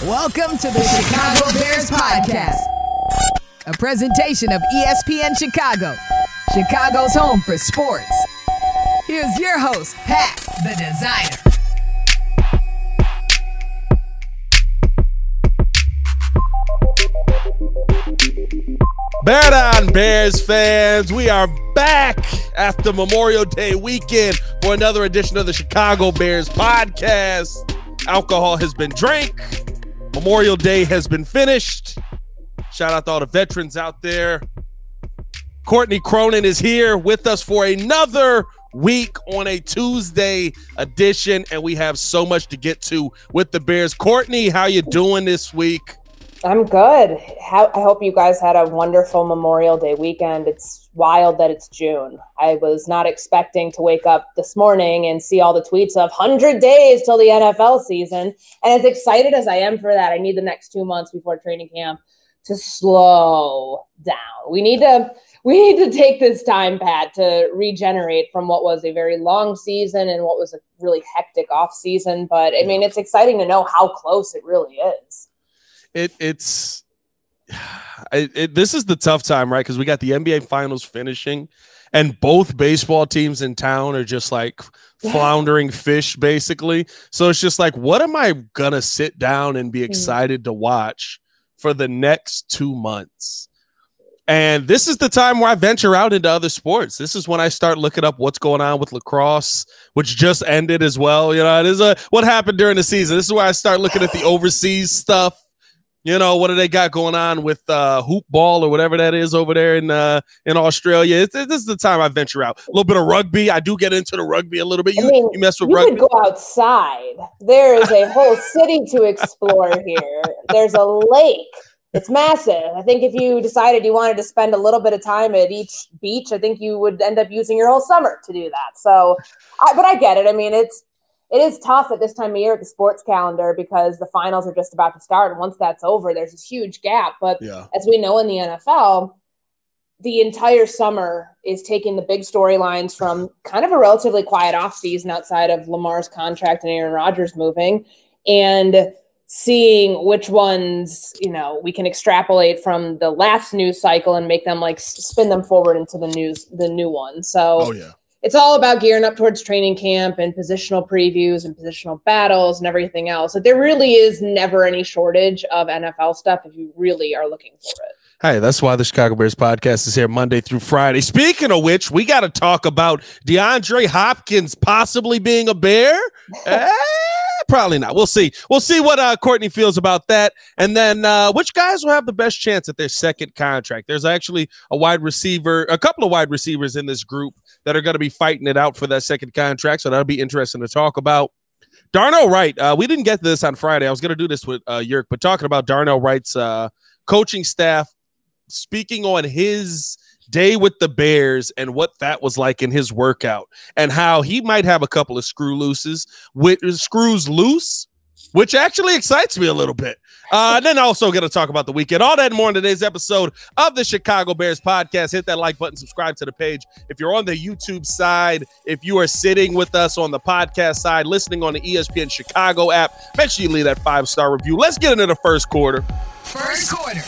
Welcome to the Chicago Bears Podcast, a presentation of ESPN Chicago, Chicago's home for sports. Here's your host, Pat, the designer. Bear down, Bears fans. We are back after Memorial Day weekend for another edition of the Chicago Bears Podcast. Alcohol has been drank. Memorial Day has been finished. Shout out to all the veterans out there. Courtney Cronin is here with us for another week on a Tuesday edition, and we have so much to get to with the Bears. Courtney, how you doing this week? I'm good. I hope you guys had a wonderful Memorial Day weekend. It's wild that it's June. I was not expecting to wake up this morning and see all the tweets of 100 days till the NFL season. And as excited as I am for that, I need the next 2 months before training camp to slow down. We need to take this time, Pat, to regenerate from what was a very long season and what was a really hectic off season. But I mean, it's exciting to know how close it really is. This is the tough time, right? Because we got the NBA Finals finishing, and both baseball teams in town are just like floundering fish, basically. So it's just like, what am I gonna sit down and be excited to watch for the next 2 months? And this is the time where I venture out into other sports. This is when I start looking up what's going on with lacrosse, which just ended as well. You know, it is what happened during the season. This is where I start looking at the overseas stuff. You know, what do they got going on with hoop ball or whatever that is over there in Australia? This is the time I venture out. A little bit of rugby. I do get into the rugby a little bit. You mess with rugby? You could go outside. There is a whole city to explore here. There's a lake. It's massive. I think if you decided you wanted to spend a little bit of time at each beach, I think you would end up using your whole summer to do that. So, but I get it. I mean, it is tough at this time of year at the sports calendar because the finals are just about to start. And once that's over, there's this huge gap. But as we know in the NFL, the entire summer is taking the big storylines from kind of a relatively quiet offseason outside of Lamar's contract and Aaron Rodgers moving, and seeing which ones, you know, we can extrapolate from the last news cycle and make them like spin them forward into the new one. So it's all about gearing up towards training camp and positional previews and positional battles and everything else. So there really is never any shortage of NFL stuff if you really are looking for it. Hey, that's why the Chicago Bears Podcast is here Monday through Friday. Speaking of which, we got to talk about DeAndre Hopkins possibly being a Bear. Probably not. We'll see. We'll see what Courtney feels about that. And then which guys will have the best chance at their second contract. There's actually a couple of wide receivers in this group that are going to be fighting it out for that second contract. So that'll be interesting to talk about. Darnell Wright. We didn't get this on Friday. I was going to do this with Yerk, but talking about Darnell Wright's coaching staff, speaking on his day with the Bears and what that was like in his workout and how he might have a couple of screws loose, which actually excites me a little bit. And then also going to talk about the weekend. All that and more in today's episode of the Chicago Bears Podcast. Hit that like button, subscribe to the page. If you're on the YouTube side, if you are sitting with us on the podcast side, listening on the ESPN Chicago app, make sure you leave that 5-star review. Let's get into the first quarter. First quarter.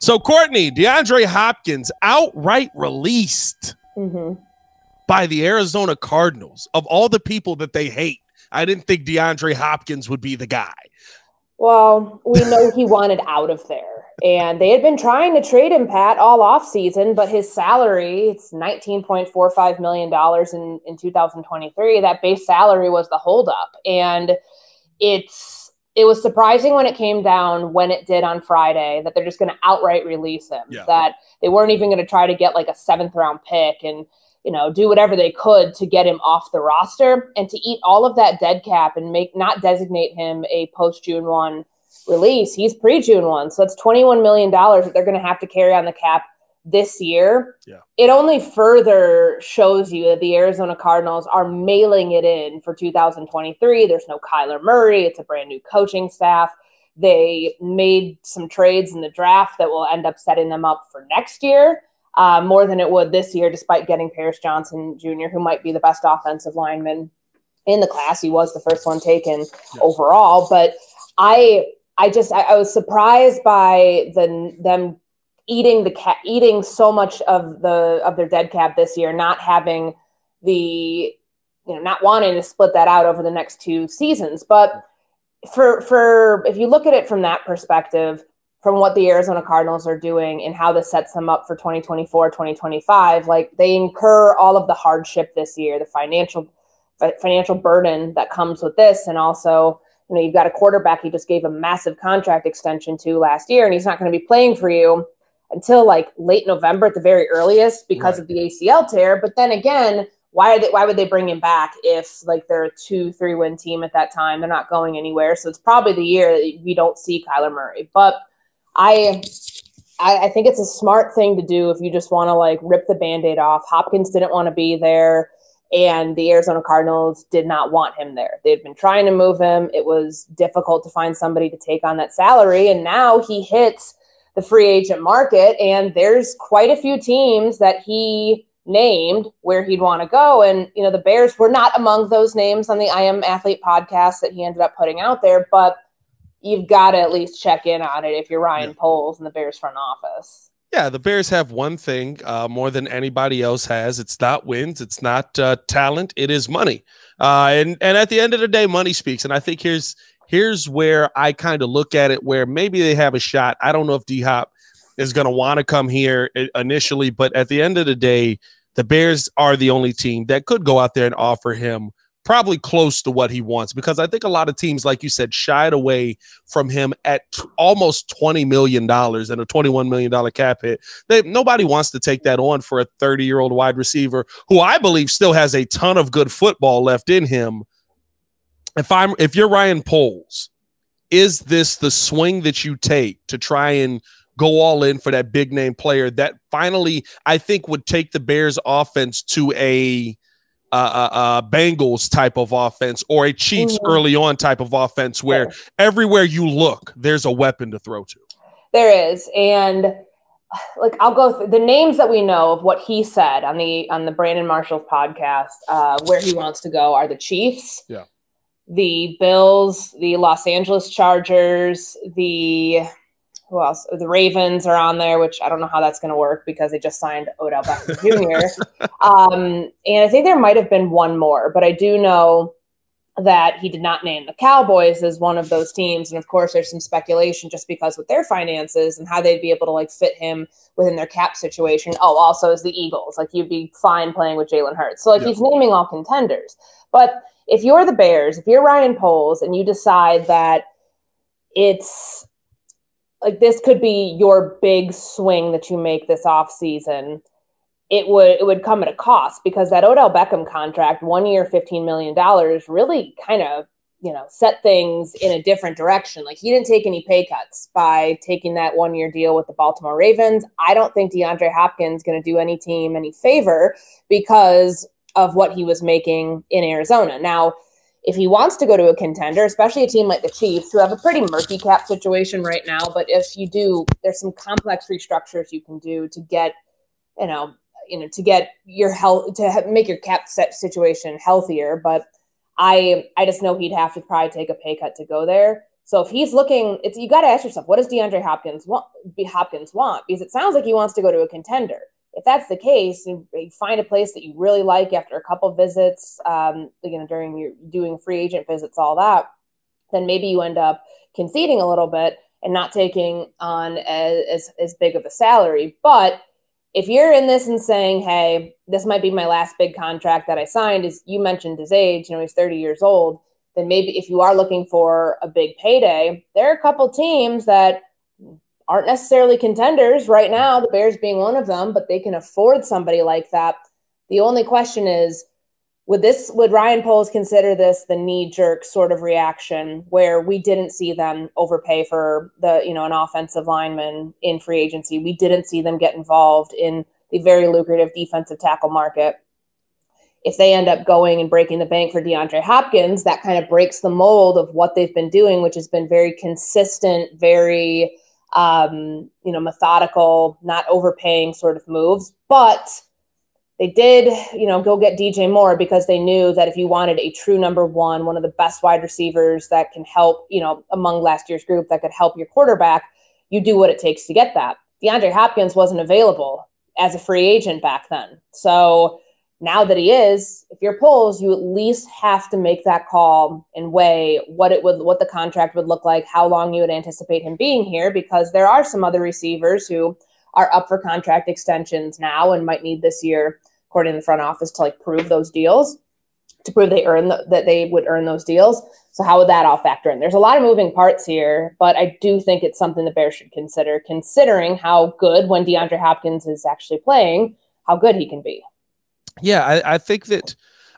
So, Courtney, DeAndre Hopkins outright released by the Arizona Cardinals. Of all the people that they hate, I didn't think DeAndre Hopkins would be the guy. Well, we know he wanted out of there. And they had been trying to trade him, Pat, all offseason, but his salary, it's $19.45 million in 2023. That base salary was the holdup. And it was surprising when it came down when it did on Friday that they're just going to outright release him, that they weren't even going to try to get like a 7th round pick and, you know, do whatever they could to get him off the roster and to eat all of that dead cap and not designate him a post June 1 release. He's pre-June 1. So that's $21 million that they're going to have to carry on the cap this year. It only further shows you that the Arizona Cardinals are mailing it in for 2023. There's no Kyler Murray. It's a brand new coaching staff. They made some trades in the draft that will end up setting them up for next year more than it would this year, despite getting Paris Johnson Jr., who might be the best offensive lineman in the class. He was the first one taken overall, but I was surprised by them eating so much of their dead cap this year, not having not wanting to split that out over the next 2 seasons. But for if you look at it from that perspective, from what the Arizona Cardinals are doing and how this sets them up for 2024, 2025, like they incur all of the hardship this year, the financial burden that comes with this. And also, you've got a quarterback you just gave a massive contract extension to last year, and he's not going to be playing for you until like late November at the very earliest because of the ACL tear. But then again, why would they bring him back if like they're a 2-3 win team at that time? They're not going anywhere. So it's probably the year that we don't see Kyler Murray. But I think it's a smart thing to do if you just want to like rip the Band-Aid off. Hopkins didn't want to be there, and the Arizona Cardinals did not want him there. They'd been trying to move him. It was difficult to find somebody to take on that salary. And now he hits the free agent market, and there's quite a few teams that he named where he'd want to go. And, the Bears were not among those names on the I Am Athlete podcast that he ended up putting out there, but you've got to at least check in on it if you're Ryan Poles in the Bears front office. Yeah, the Bears have one thing more than anybody else has. It's not wins. It's not talent. It is money. And at the end of the day, money speaks. And I think here's where I kind of look at it, where maybe they have a shot. I don't know if D-Hop is going to want to come here initially, but at the end of the day, the Bears are the only team that could go out there and offer him probably close to what he wants, because I think a lot of teams, like you said, shied away from him at almost $20 million and a $21 million cap hit. Nobody wants to take that on for a 30-year-old wide receiver who I believe still has a ton of good football left in him. If you're Ryan Poles, is this the swing that you take to try and go all in for that big name player that finally I think would take the Bears offense to a Bengals type of offense or a Chiefs early on type of offense where everywhere you look, there's a weapon to throw to? There is. And like, I'll go through the names that we know of what he said on the Brandon Marshall's podcast, where he wants to go are the Chiefs, the Bills, the Los Angeles Chargers, who else? The Ravens are on there, which I don't know how that's going to work because they just signed Odell Beckham Jr. And I think there might have been one more, but I do know that he did not name the Cowboys as one of those teams. And of course, there's some speculation just because with their finances and how they'd be able to like fit him within their cap situation. Oh, also is the Eagles. Like, you'd be fine playing with Jalen Hurts. So like he's naming all contenders. But if you're the Bears, if you're Ryan Poles and you decide that it's like this could be your big swing that you make this offseason, it would come at a cost, because that Odell Beckham contract, 1 year, $15 million, really kind of, set things in a different direction. Like, he didn't take any pay cuts by taking that 1 year deal with the Baltimore Ravens. I don't think DeAndre Hopkins going to do any team any favor because of what he was making in Arizona. Now, if he wants to go to a contender, especially a team like the Chiefs, who have a pretty murky cap situation right now, but if you do, there's some complex restructures you can do to get, to get your health, to make your cap set situation healthier. But I just know he'd have to probably take a pay cut to go there. So if he's looking, you got to ask yourself, what does DeAndre Hopkins want? Because it sounds like he wants to go to a contender. If that's the case, you find a place that you really like after a couple visits, during your doing free agent visits, all that, then maybe you end up conceding a little bit and not taking on as big of a salary. But if you're in this and saying, hey, this might be my last big contract that I signed, as you mentioned his age, he's 30 years old, then maybe if you are looking for a big payday, there are a couple teams that aren't necessarily contenders right now, the Bears being one of them, but they can afford somebody like that. The only question is, would Ryan Poles consider this the knee-jerk sort of reaction where we didn't see them overpay for an offensive lineman in free agency? We didn't see them get involved in the very lucrative defensive tackle market. If they end up going and breaking the bank for DeAndre Hopkins, that kind of breaks the mold of what they've been doing, which has been very consistent, very methodical, not overpaying sort of moves. But They did, go get DJ Moore because they knew that if you wanted a true number one of the best wide receivers that can help, among last year's group that could help your quarterback, you do what it takes to get that. DeAndre Hopkins wasn't available as a free agent back then. So now that he is, if you're Poles, you at least have to make that call and weigh what the contract would look like, how long you would anticipate him being here, because there are some other receivers who are up for contract extensions now and might need this year, according to the front office, to prove those deals, to prove that they would earn those deals. So how would that all factor in? There's a lot of moving parts here, but I do think it's something the Bears should consider, considering how good, when DeAndre Hopkins is actually playing, how good he can be. Yeah, I think that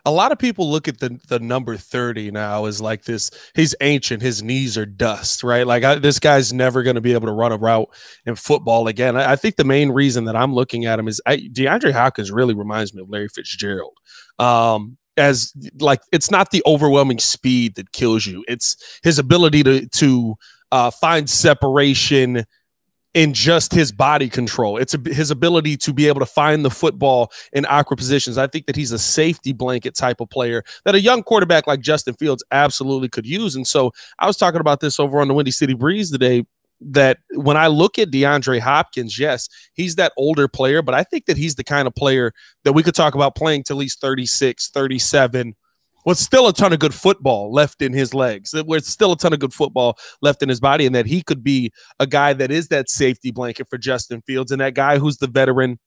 a lot of people look at the number 30 now as like this. He's ancient. His knees are dust, right? This guy's never going to be able to run a route in football again. I think the main reason that I'm looking at him is DeAndre Hopkins really reminds me of Larry Fitzgerald. It's not the overwhelming speed that kills you. It's his ability to find separation in just his body control. It's his ability to be able to find the football in awkward positions. I think that he's a safety blanket type of player that a young quarterback like Justin Fields absolutely could use. And so I was talking about this over on the Windy City Breeze today, that when I look at DeAndre Hopkins, yes, he's that older player, but I think that he's the kind of player that we could talk about playing till he's 36, 37, with still a ton of good football left in his legs, with still a ton of good football left in his body, and that he could be a guy that is that safety blanket for Justin Fields and that guy who's the veteran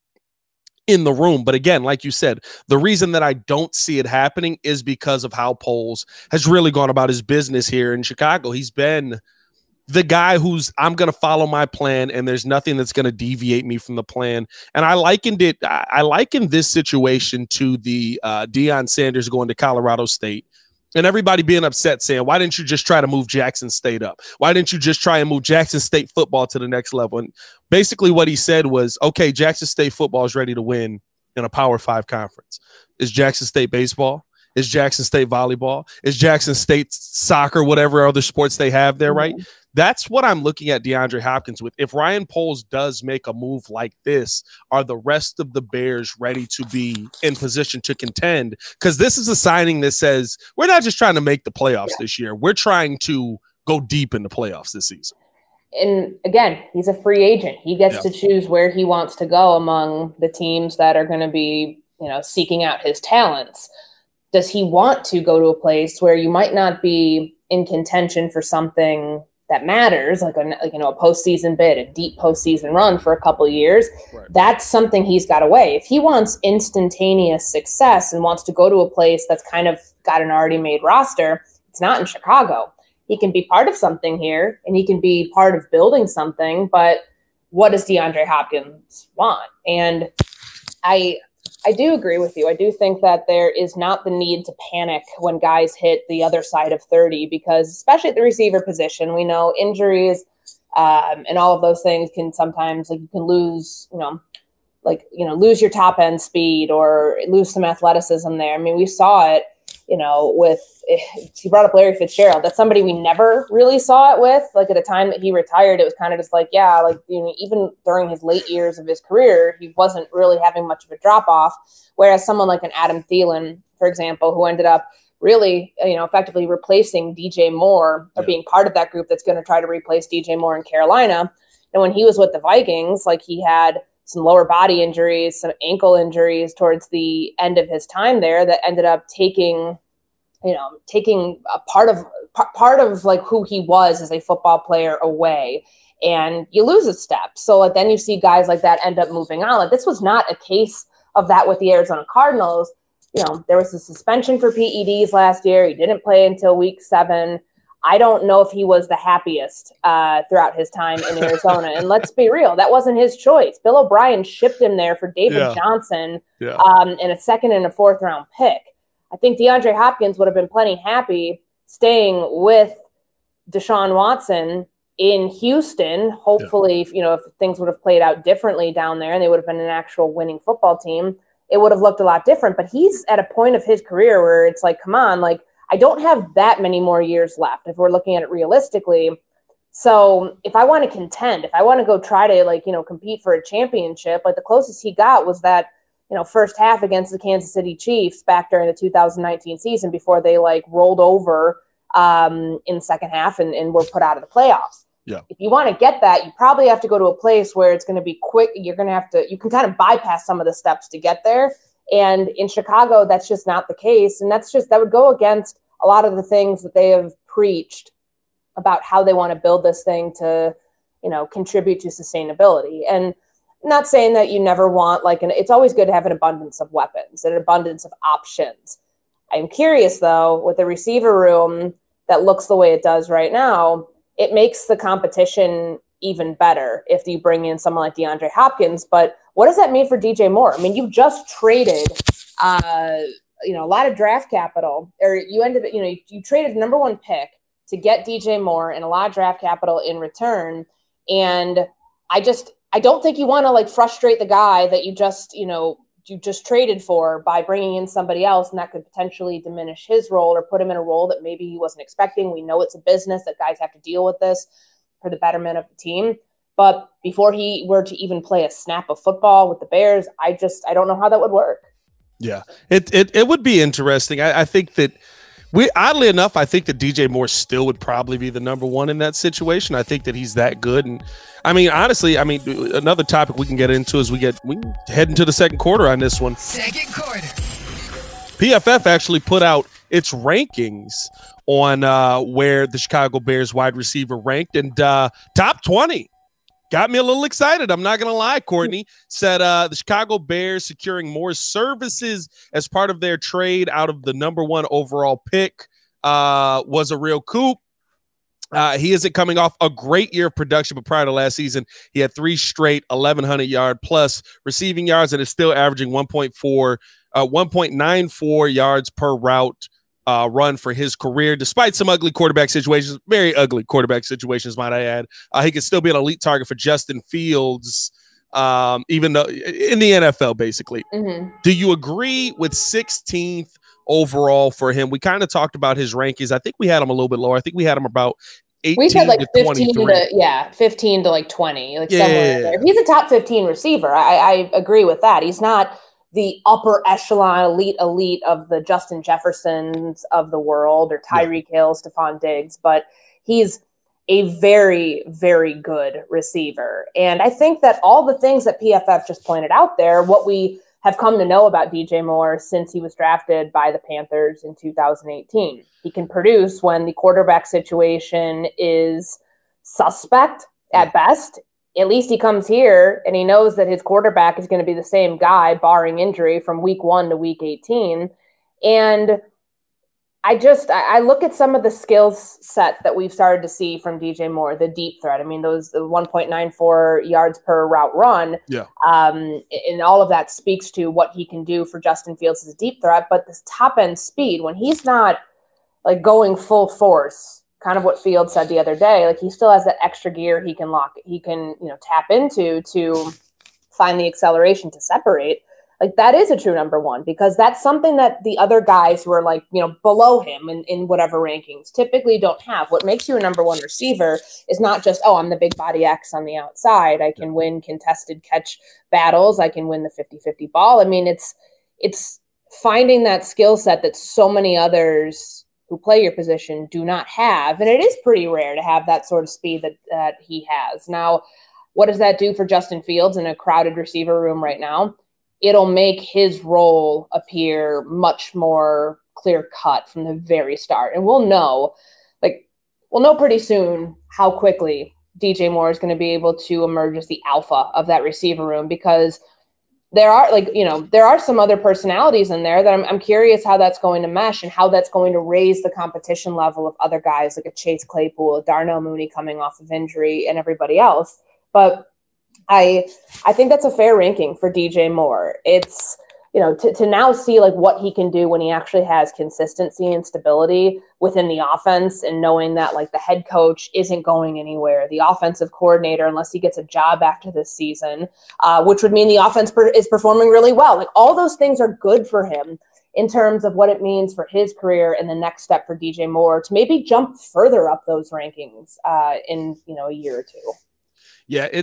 in the room. But again, like you said, the reason that I don't see it happening is because of how Poles has really gone about his business here in Chicago. He's been the guy who's, I'm going to follow my plan and there's nothing that's going to deviate me from the plan. And I likened this situation to the Deion Sanders going to Colorado State and everybody being upset saying, why didn't you just try to move Jackson State up? Why didn't you just try and move Jackson State football to the next level? And basically what he said was, okay, Jackson State football is ready to win in a Power 5 conference. Is Jackson State baseball? Is Jackson State volleyball? Is Jackson State soccer, whatever other sports they have there, right? That's what I'm looking at DeAndre Hopkins with. If Ryan Poles does make a move like this, are the rest of the Bears ready to be in position to contend? Because this is a signing that says we're not just trying to make the playoffs this year. We're trying to go deep in the playoffs this season. And again, he's a free agent. He gets to choose where he wants to go among the teams that are going to be, seeking out his talents. Does he want to go to a place where you might not be in contention for something that matters, like a postseason bid, a deep postseason run for a couple of years? Right. That's something he's got to weigh. If he wants instantaneous success and wants to go to a place that's kind of got an already made roster, it's not in Chicago. He can be part of something here and he can be part of building something, but what does DeAndre Hopkins want? And I do agree with you. I do think that there is not the need to panic when guys hit the other side of 30, because especially at the receiver position, we know injuries and all of those things can sometimes, you can lose, lose your top end speed or lose some athleticism there. I mean, we saw it, you brought up Larry Fitzgerald. That's somebody we never really saw it with. Like at the time that he retired, it was kind of just even during his late years of his career, he wasn't really having much of a drop off. Whereas someone like an Adam Thielen, for example, who ended up really, effectively replacing DJ Moore or being part of that group that's going to try to replace DJ Moore in Carolina. And when he was with the Vikings, he had some lower body injuries, some ankle injuries towards the end of his time there that ended up taking a part of who he was as a football player away, and you lose a step. So then you see guys like that end up moving on. This was not a case of that with the Arizona Cardinals. There was a suspension for PEDs last year. He didn't play until week 7. I don't know if he was the happiest throughout his time in Arizona. And let's be real, that wasn't his choice. Bill O'Brien shipped him there for David Johnson in a 2nd and a 4th round pick. I think DeAndre Hopkins would have been plenty happy staying with Deshaun Watson in Houston. Hopefully, if things would have played out differently down there and they would have been an actual winning football team, it would have looked a lot different. But he's at a point of his career where it's come on, I don't have that many more years left if we're looking at it realistically. So if I want to contend, if I want to go try to compete for a championship, the closest he got was that, first half against the Kansas City Chiefs back during the 2019 season before they rolled over in the second half and were put out of the playoffs. Yeah. If you want to get that, you probably have to go to a place where it's going to be quick. You can kind of bypass some of the steps to get there. And in Chicago, that's just not the case. And that would go against a lot of the things that they have preached about how they want to build this thing to, contribute to sustainability. And I'm not saying that you never want it's always good to have an abundance of weapons and an abundance of options. I'm curious though, with the receiver room that looks the way it does right now, it makes the competition even better if you bring in someone like DeAndre Hopkins. But what does that mean for DJ Moore? I mean, you've just traded, a lot of draft capital, or you traded the number 1 pick to get DJ Moore and a lot of draft capital in return. And I don't think you want to frustrate the guy that you just traded for by bringing in somebody else, and that could potentially diminish his role or put him in a role that maybe he wasn't expecting. We know it's a business that guys have to deal with this for the betterment of the team. But before he were to even play a snap of football with the Bears, I don't know how that would work. Yeah, it would be interesting. I think that oddly enough, I think that DJ Moore still would probably be the number 1 in that situation. I think that he's that good. And I mean, honestly, another topic we can get into is we can head into the second quarter on this one. Second quarter. PFF actually put out its rankings on where the Chicago Bears wide receiver ranked, and top 20 got me a little excited. I'm not going to lie. Courtney said the Chicago Bears securing more services as part of their trade out of the number 1 overall pick was a real coup. He isn't coming off a great year of production, but prior to last season, he had 3 straight 1,100-yard plus receiving yards and is still averaging 1.94 yards per route run for his career, despite some ugly quarterback situations, very ugly quarterback situations, might I add. He could still be an elite target for Justin Fields, even though in the NFL, basically. Mm-hmm. Do you agree with 16th overall for him? We kind of talked about his rankings. I think we had him a little bit lower. I think we had him about 18 we said 15 to 15 to 20, somewhere there. He's a top 15 receiver. I agree with that. He's not the upper echelon elite of the Justin Jeffersons of the world or Tyreek Hill, Stephon Diggs, but he's a very, very good receiver. And I think that all the things that PFF just pointed out there, what we have come to know about DJ Moore since he was drafted by the Panthers in 2018. He can produce when the quarterback situation is suspect at best. At least he comes here and he knows that his quarterback is going to be the same guy, barring injury, from week 1 to week 18. And I look at some of the skills set that we've started to see from DJ Moore, the deep threat. I mean, the 1.94 yards per route run. Yeah. And all of that speaks to what he can do for Justin Fields as a deep threat. But this top end speed, when he's not going full force, kind of what Fields said the other day, he still has that extra gear he can tap into to find the acceleration to separate. That is a true number 1, because that's something that the other guys who are below him in whatever rankings typically don't have. What makes you a number 1 receiver is not just, I'm the big body X on the outside. I can win contested catch battles. I can win the 50-50 ball. I mean, it's finding that skill set that so many others who play your position do not have. And it is pretty rare to have that sort of speed that he has. Now, what does that do for Justin Fields in a crowded receiver room right now? It'll make his role appear much more clear-cut from the very start. And we'll know pretty soon how quickly DJ Moore is going to be able to emerge as the alpha of that receiver room, because there are some other personalities in there that I'm curious how that's going to mesh and how that's going to raise the competition level of other guys like a Chase Claypool, a Darnell Mooney coming off of injury, and everybody else. But I think that's a fair ranking for DJ Moore. It's, to now see what he can do when he actually has consistency and stability within the offense, and knowing that the head coach isn't going anywhere, the offensive coordinator, unless he gets a job after this season, which would mean the offense is performing really well. All those things are good for him in terms of what it means for his career and the next step for DJ Moore to maybe jump further up those rankings in a year or two. Yeah,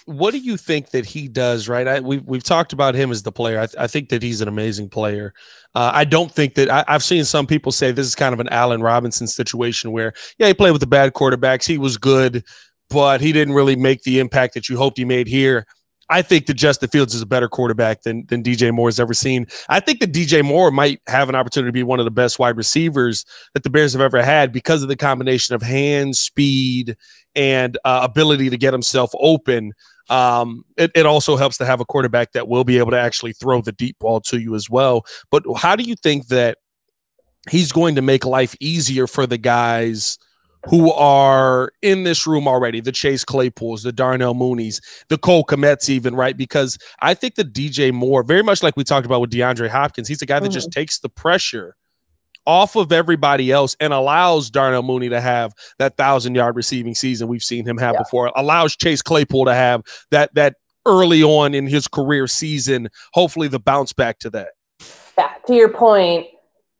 what do you think that he does, right? We've talked about him as the player. I think that he's an amazing player. I don't think that I've seen some people say this is kind of an Allen Robinson situation where, yeah, he played with the bad quarterbacks. He was good, but he didn't really make the impact that you hoped he made here. I think that Justin Fields is a better quarterback than DJ Moore has ever seen. I think that DJ Moore might have an opportunity to be one of the best wide receivers that the Bears have ever had because of the combination of hand, speed, and ability to get himself open. It also helps to have a quarterback that will be able to actually throw the deep ball to you as well. But how do you think that he's going to make life easier for the guys who are in this room already, the Chase Claypools, the Darnell Mooneys, the Cole Kmets even, right? Because I think that DJ Moore, very much like we talked about with DeAndre Hopkins, he's a guy that just takes the pressure off of everybody else and allows Darnell Mooney to have that 1,000-yard receiving season we've seen him have before, allows Chase Claypool to have that early on in his career season, hopefully the bounce back to that. Yeah, to your point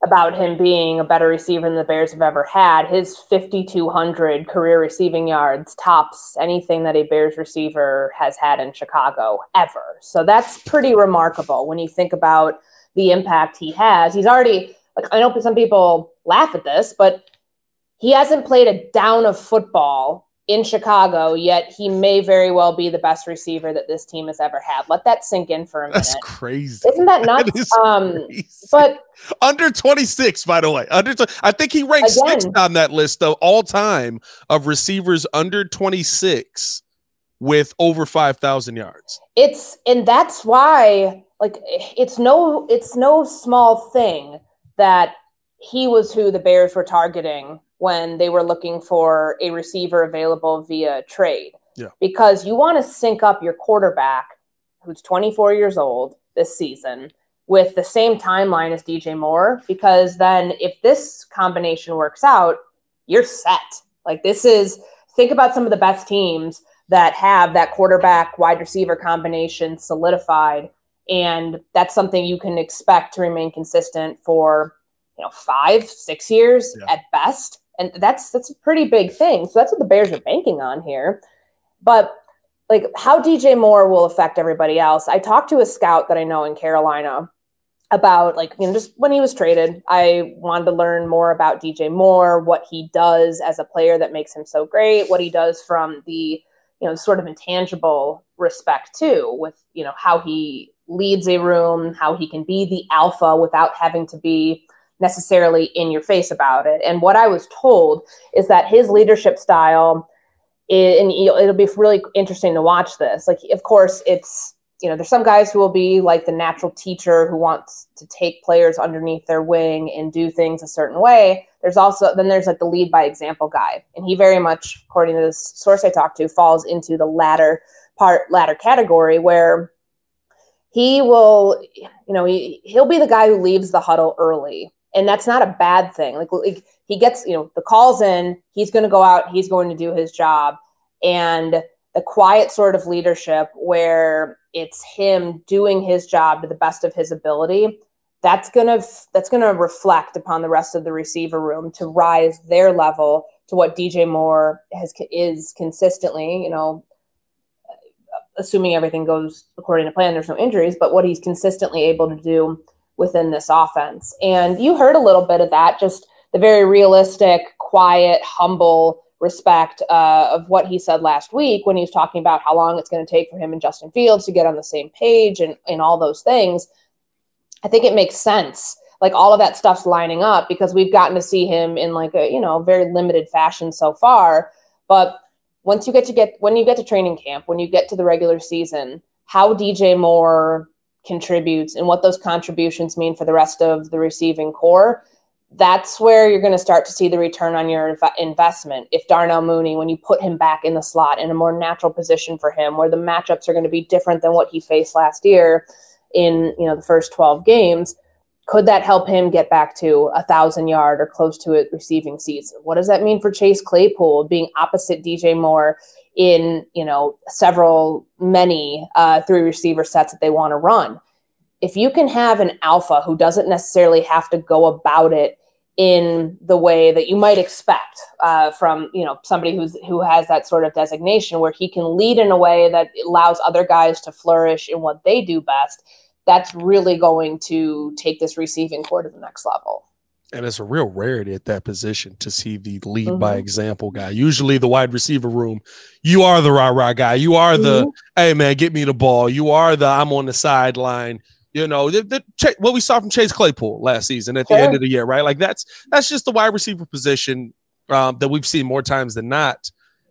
about him being a better receiver than the Bears have ever had, his 5,200 career receiving yards tops anything that a Bears receiver has had in Chicago ever. So that's pretty remarkable when you think about the impact he has. He's already, like, I know some people laugh at this, but he hasn't played a down of football in Chicago, yet he may very well be the best receiver that this team has ever had. Let that sink in for a minute. That's crazy. Isn't that nuts? That is crazy. But under 26, by the way. I think he ranks sixth on that list of all time of receivers under 26 with over 5,000 yards. And that's why, like, it's no small thing that he was who the Bears were targeting when they were looking for a receiver available via trade. Yeah. Because you want to sync up your quarterback, who's 24 years old this season, with the same timeline as DJ Moore, because then if this combination works out, you're set. Like, think about some of the best teams that have that quarterback wide receiver combination solidified. And that's something you can expect to remain consistent for, 5-6 years at best. And that's a pretty big thing. So that's what the Bears are banking on here. But like, how DJ Moore will affect everybody else. I talked to a scout that I know in Carolina about, just when he was traded, I wanted to learn more about DJ Moore, what he does as a player that makes him so great, what he does from the, sort of intangible respect too, with, how he leads a room, how he can be the alpha without having to be necessarily in your face about it. And what I was told is that his leadership style, and it'll be really interesting to watch this. Like, of course, it's, there's some guys who will be like the natural teacher who wants to take players underneath their wing and do things a certain way. There's like the lead by example guy. And he very much, according to this source I talked to, falls into the latter category, where he will, he'll be the guy who leaves the huddle early. And that's not a bad thing. Like he gets, the calls in, he's going to go out, he's going to do his job. And the quiet sort of leadership where it's him doing his job to the best of his ability, that's going to reflect upon the rest of the receiver room to rise their level to what DJ Moore is consistently, assuming everything goes according to plan, there's no injuries, but what he's consistently able to do within this offense. And you heard a little bit of that, just the very realistic, quiet, humble respect of what he said last week when he was talking about how long it's going to take for him and Justin Fields to get on the same page and all those things. I think it makes sense. Like, all of that stuff's lining up because we've gotten to see him in like a, very limited fashion so far. But when you get to training camp, when you get to the regular season, how DJ Moore contributes and what those contributions mean for the rest of the receiving core, that's where you're going to start to see the return on your investment. If Darnell Mooney, when you put him back in the slot in a more natural position for him, where the matchups are going to be different than what he faced last year in, the first 12 games, could that help him get back to 1,000-yard or close to it receiving season? What does that mean for Chase Claypool being opposite DJ Moore in, many 3 receiver sets that they want to run? If you can have an alpha who doesn't necessarily have to go about it in the way that you might expect from, somebody who has that sort of designation, where he can lead in a way that allows other guys to flourish in what they do best. That's really going to take this receiving core to the next level. And it's a real rarity at that position to see the lead by example guy. Usually the wide receiver room, you are the rah-rah guy. You are the, hey, man, get me the ball. You are the, I'm on the sideline. What we saw from Chase Claypool last season at the end of the year, right? Like that's just the wide receiver position that we've seen more times than not.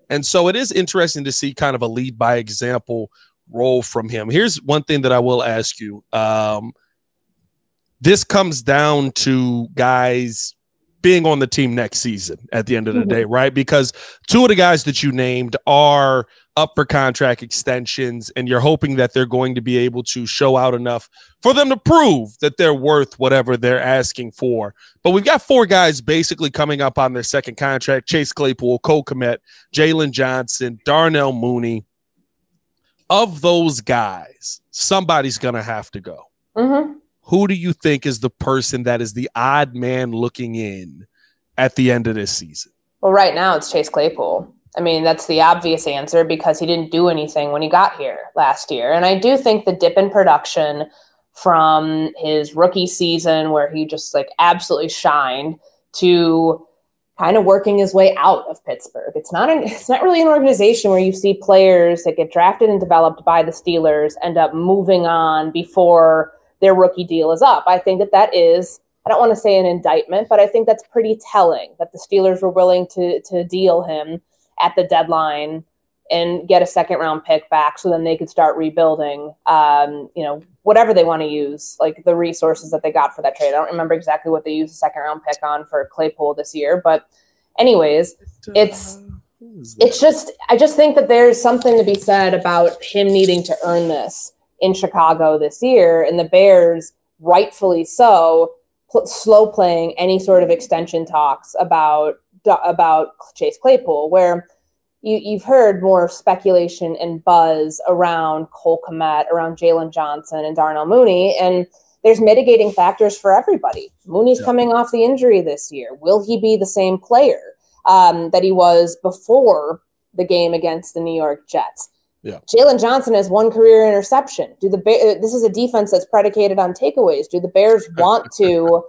And so it is interesting to see kind of a lead by example role from him. Here's one thing that I will ask you. This comes down to guys being on the team next season at the end of the day, right? Because two of the guys that you named are up for contract extensions, and you're hoping that they're going to be able to show out enough for them to prove that they're worth whatever they're asking for. But we've got four guys basically coming up on their second contract: Chase Claypool, Kmet, Jaylon Johnson, Darnell Mooney. Of those guys, somebody's going to have to go. Who do you think is the person that is the odd man looking in at the end of this season? Well, right now it's Chase Claypool. I mean, that's the obvious answer because he didn't do anything when he got here last year. And I do think the dip in production from his rookie season, where he just absolutely shined, to kind of working his way out of Pittsburgh. It's not really an organization where you see players that get drafted and developed by the Steelers end up moving on before their rookie deal is up. I think that is, I don't want to say an indictment, but I think that's pretty telling that the Steelers were willing to deal him at the deadline and get a second round pick back so then they could start rebuilding, whatever they want to use, like the resources that they got for that trade. I don't remember exactly what they used the second round pick on for Claypool this year, but anyways, I just think that there's something to be said about him needing to earn this in Chicago this year, and the Bears, rightfully so, slow playing any sort of extension talks about Chase Claypool, where you've heard more speculation and buzz around Kmet, around Jaylon Johnson and Darnell Mooney, and there's mitigating factors for everybody. Mooney's coming off the injury this year. Will he be the same player that he was before the game against the New York Jets? Yeah. Jaylon Johnson has one career interception. This is a defense that's predicated on takeaways. Do the Bears want to,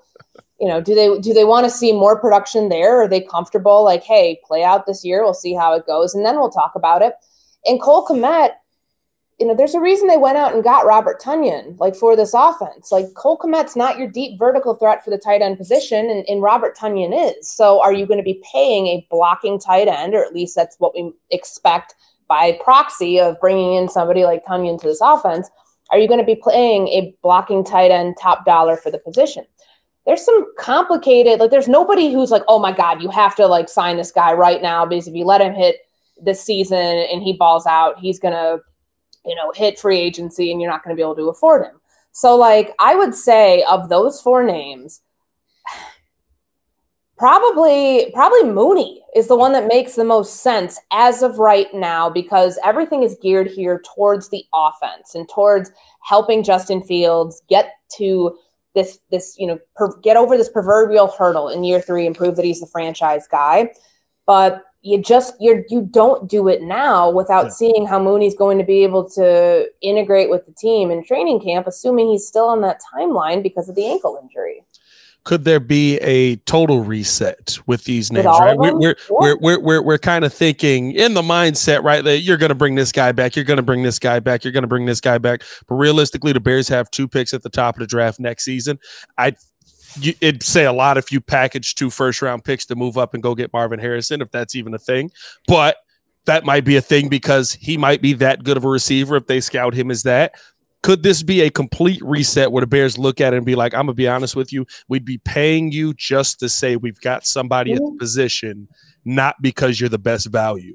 do they want to see more production there? Are they comfortable? Like, hey, play out this year. We'll see how it goes, and then we'll talk about it. And Kmet, there's a reason they went out and got Robert Tonyan, for this offense. Like, Kmet's not your deep vertical threat for the tight end position, and Robert Tonyan is. So are you going to be paying a blocking tight end, or at least that's what we expect by proxy of bringing in somebody like Tonyan to this offense? Are you going to be playing a blocking tight end top dollar for the position? There's some complicated, there's nobody who's like, oh my God, you have to sign this guy right now, because if you let him hit this season and he balls out, he's going to, hit free agency and you're not going to be able to afford him. So I would say of those four names, Probably Mooney is the one that makes the most sense as of right now, because everything is geared here towards the offense and towards helping Justin Fields get to this get over this proverbial hurdle in year 3 and prove that he's the franchise guy. But you don't do it now without seeing how Mooney's going to be able to integrate with the team in training camp, assuming he's still on that timeline because of the ankle injury. Could there be a total reset with these names? Right, we're kind of thinking in the mindset, right, that you're going to bring this guy back, you're going to bring this guy back, you're going to bring this guy back. But realistically, the Bears have 2 picks at the top of the draft next season. It'd say a lot if you package 2 first-round picks to move up and go get Marvin Harrison, if that's even a thing. But that might be a thing because he might be that good of a receiver if they scout him as that. Could this be a complete reset where the Bears look at it and be like, I'm going to be honest with you, we'd be paying you just to say we've got somebody at the position, not because you're the best value?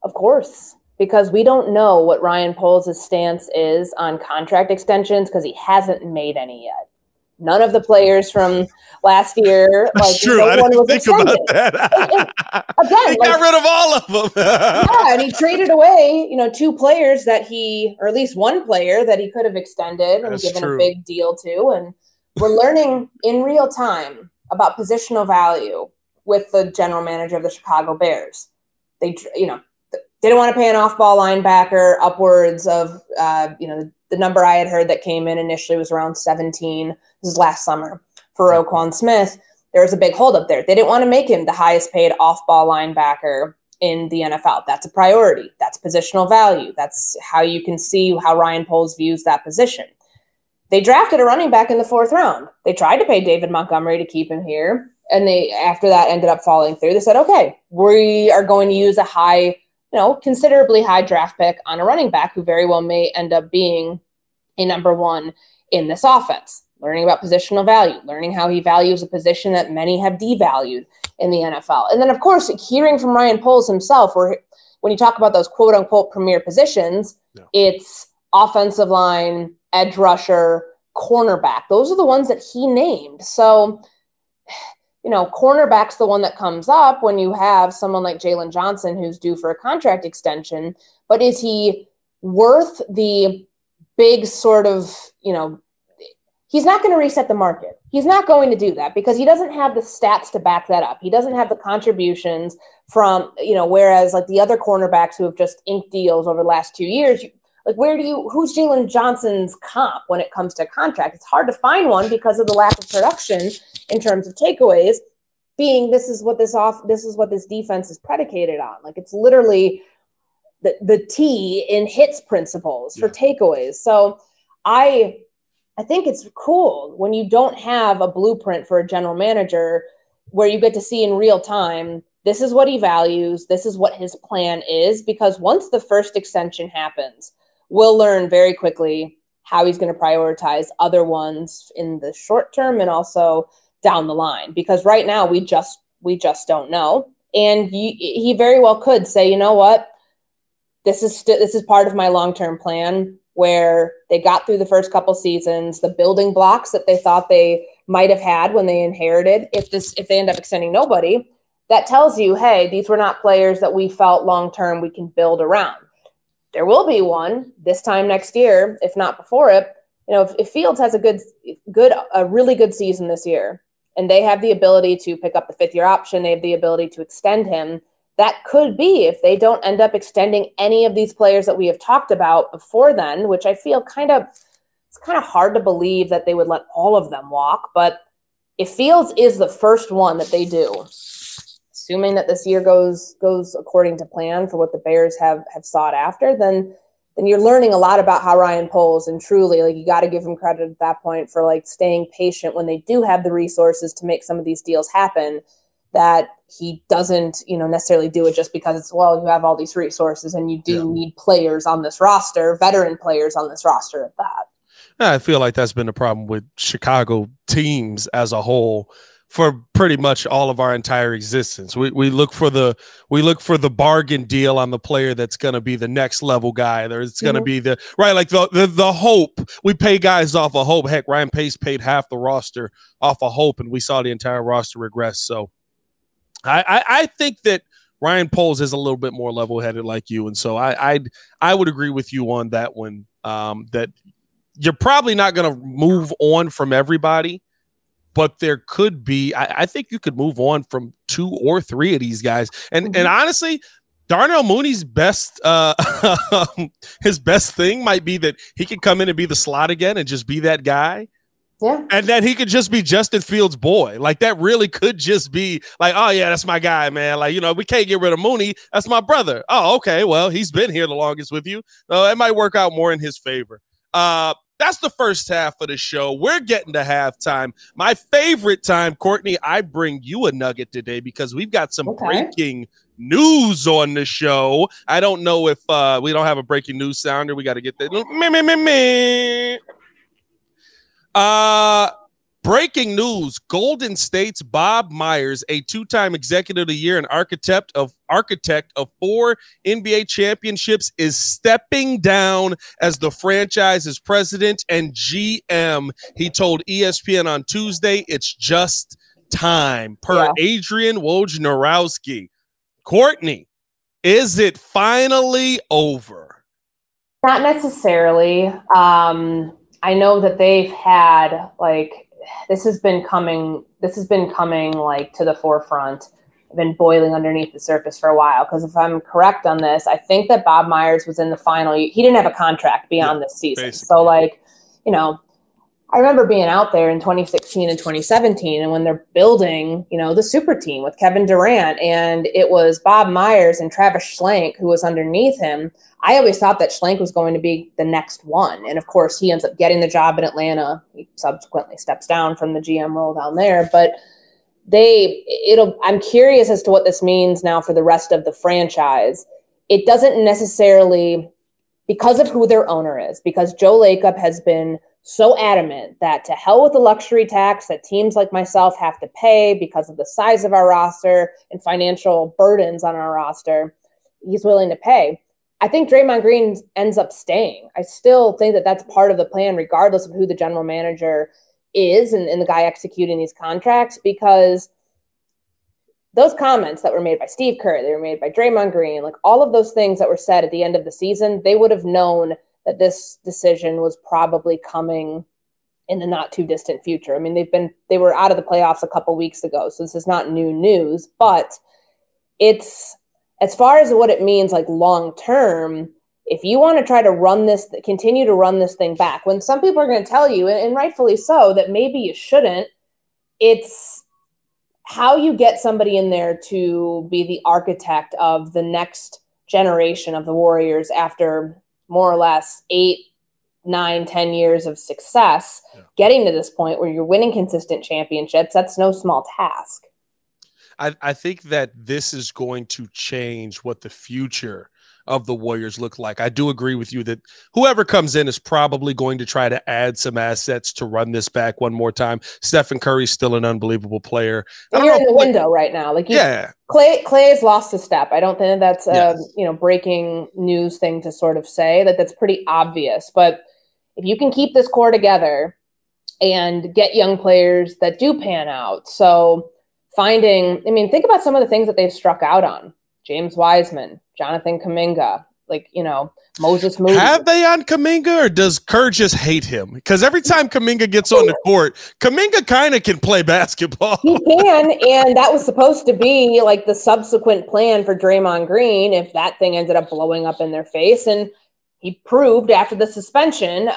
Of course, because we don't know what Ryan Poles' stance is on contract extensions because he hasn't made any yet. None of the players from last year, that's true. I didn't think about that. Again, he got rid of all of them. Yeah, and he traded away, 2 players that or at least 1 player that he could have extended and given a big deal to. And we're learning in real time about positional value with the general manager of the Chicago Bears. They didn't want to pay an off-ball linebacker upwards of, the number I had heard that came in initially was around 17. This is last summer for Roquan Smith. There was a big holdup there. They didn't want to make him the highest paid off-ball linebacker in the NFL. That's a priority. That's positional value. That's how you can see how Ryan Poles views that position. They drafted a running back in the 4th round. They tried to pay David Montgomery to keep him here. And they, after that, ended up falling through. They said, okay, we are going to use a high, considerably high draft pick on a running back who very well may end up being a number 1 in this offense. Learning about positional value, learning how he values a position that many have devalued in the NFL. And then, of course, hearing from Ryan Poles himself, where when you talk about those quote-unquote premier positions, it's offensive line, edge rusher, cornerback. Those are the ones that he named. So, cornerback's the one that comes up when you have someone like Jaylon Johnson who's due for a contract extension. But is he worth the big sort of, he's not going to reset the market. He's not going to do that because he doesn't have the stats to back that up. He doesn't have the contributions from, whereas like the other cornerbacks who have just inked deals over the last 2 years, who's Jaylon Johnson's comp when it comes to contract? It's hard to find one because of the lack of production in terms of takeaways, being this is what this defense is predicated on. Like it's literally the T in hits principles for takeaways. So I think it's cool when you don't have a blueprint for a general manager where you get to see in real time, this is what he values, this is what his plan is, because once the first extension happens, we'll learn very quickly how he's going to prioritize other ones in the short term and also down the line. Because right now we just don't know. And he very well could say, you know what, this is part of my long-term plan, where they got through the first couple seasons, the building blocks that they thought they might have had when they inherited, if they end up extending nobody, that tells you, hey, these were not players that we felt long-term we can build around. There will be one this time next year, if not before it. If Fields has a really good season this year, and they have the ability to pick up the 5th-year option, they have the ability to extend him, that could be if they don't end up extending any of these players that we have talked about before then, which I feel it's kind of hard to believe that they would let all of them walk. But if Fields is the first one that they do, assuming that this year goes according to plan for what the Bears have sought after, then you're learning a lot about how Ryan Poles, and truly, like, you got to give him credit at that point for like staying patient when they do have the resources to make some of these deals happen, that he doesn't, necessarily do it just because it's, well, you have all these resources and you do need players on this roster, veteran players on this roster at that. I feel like that's been the problem with Chicago teams as a whole for pretty much all of our entire existence. We look for the bargain deal on the player that's going to be the next level guy. There's going to be the hope. We pay guys off of hope. Heck, Ryan Pace paid half the roster off of hope, and we saw the entire roster regress. So I think that Ryan Poles is a little bit more level-headed like you, and so I would agree with you on that one, that you're probably not going to move on from everybody, but there could be, I think you could move on from 2 or 3 of these guys. And honestly, Darnell Mooney's best his best thing might be that he can come in and be the slot again and just be that guy. Yeah. And then he could just be Justin Fields' boy. Like, that really could just be like, oh, yeah, that's my guy, man. Like, we can't get rid of Mooney. That's my brother. Oh, okay. Well, he's been here the longest with you. So it might work out more in his favor. That's the first half of the show. We're getting to halftime. My favorite time, Courtney, I bring you a nugget today because we've got some breaking news on the show. I don't know if we don't have a breaking news sounder. We got to get that. Breaking news: Golden State's Bob Myers, a 2-time Executive of the Year and architect of 4 NBA championships, is stepping down as the franchise's president and GM. He told ESPN on Tuesday, "It's just time." Per Adrian Wojnarowski. Courtney, is it finally over? Not necessarily. I know that they've had, like, this has been coming like to the forefront, been boiling underneath the surface for a while. Because if I'm correct on this, I think that Bob Myers was in the final. He didn't have a contract beyond this season. Basically. So like, I remember being out there in 2016 and 2017, and when they're building, the super team with Kevin Durant, and it was Bob Myers and Travis Schlenk who was underneath him. I always thought that Schlenk was going to be the next one. And of course, he ends up getting the job in Atlanta. He subsequently steps down from the GM role down there. But I'm curious as to what this means now for the rest of the franchise. It doesn't necessarily, because of who their owner is, because Joe Lacob has been so adamant that to hell with the luxury tax that teams like myself have to pay because of the size of our roster and financial burdens on our roster, he's willing to pay. I think Draymond Green ends up staying. I still think that that's part of the plan, regardless of who the general manager is and the guy executing these contracts, because those comments that were made by Steve Kerr, they were made by Draymond Green, like all of those things that were said at the end of the season, they would have known that this decision was probably coming in the not too distant future. I mean, they were out of the playoffs a couple weeks ago, so this is not new news, but it's, as far as what it means, like long term, if you want to try to continue to run this thing back, when some people are going to tell you, and rightfully so, that maybe you shouldn't, it's how you get somebody in there to be the architect of the next generation of the Warriors after more or less 8, 9, 10 years of success, getting to this point where you're winning consistent championships. That's no small task. I think that this is going to change what the future of the Warriors look like. I do agree with you that whoever comes in is probably going to try to add some assets to run this back one more time. Stephen Curry's still an unbelievable player. You're in the window right now. Clay has lost a step. I don't think that's a breaking news thing to sort of say. That's pretty obvious. But if you can keep this core together and get young players that do pan out, so think about some of the things that they've struck out on. James Wiseman, Jonathan Kuminga, Moses Moody. Have they on Kuminga, or does Kerr just hate him? Because every time Kuminga gets on the court, Kuminga kind of can play basketball. He can, and that was supposed to be like the subsequent plan for Draymond Green if that thing ended up blowing up in their face. And he proved after the suspension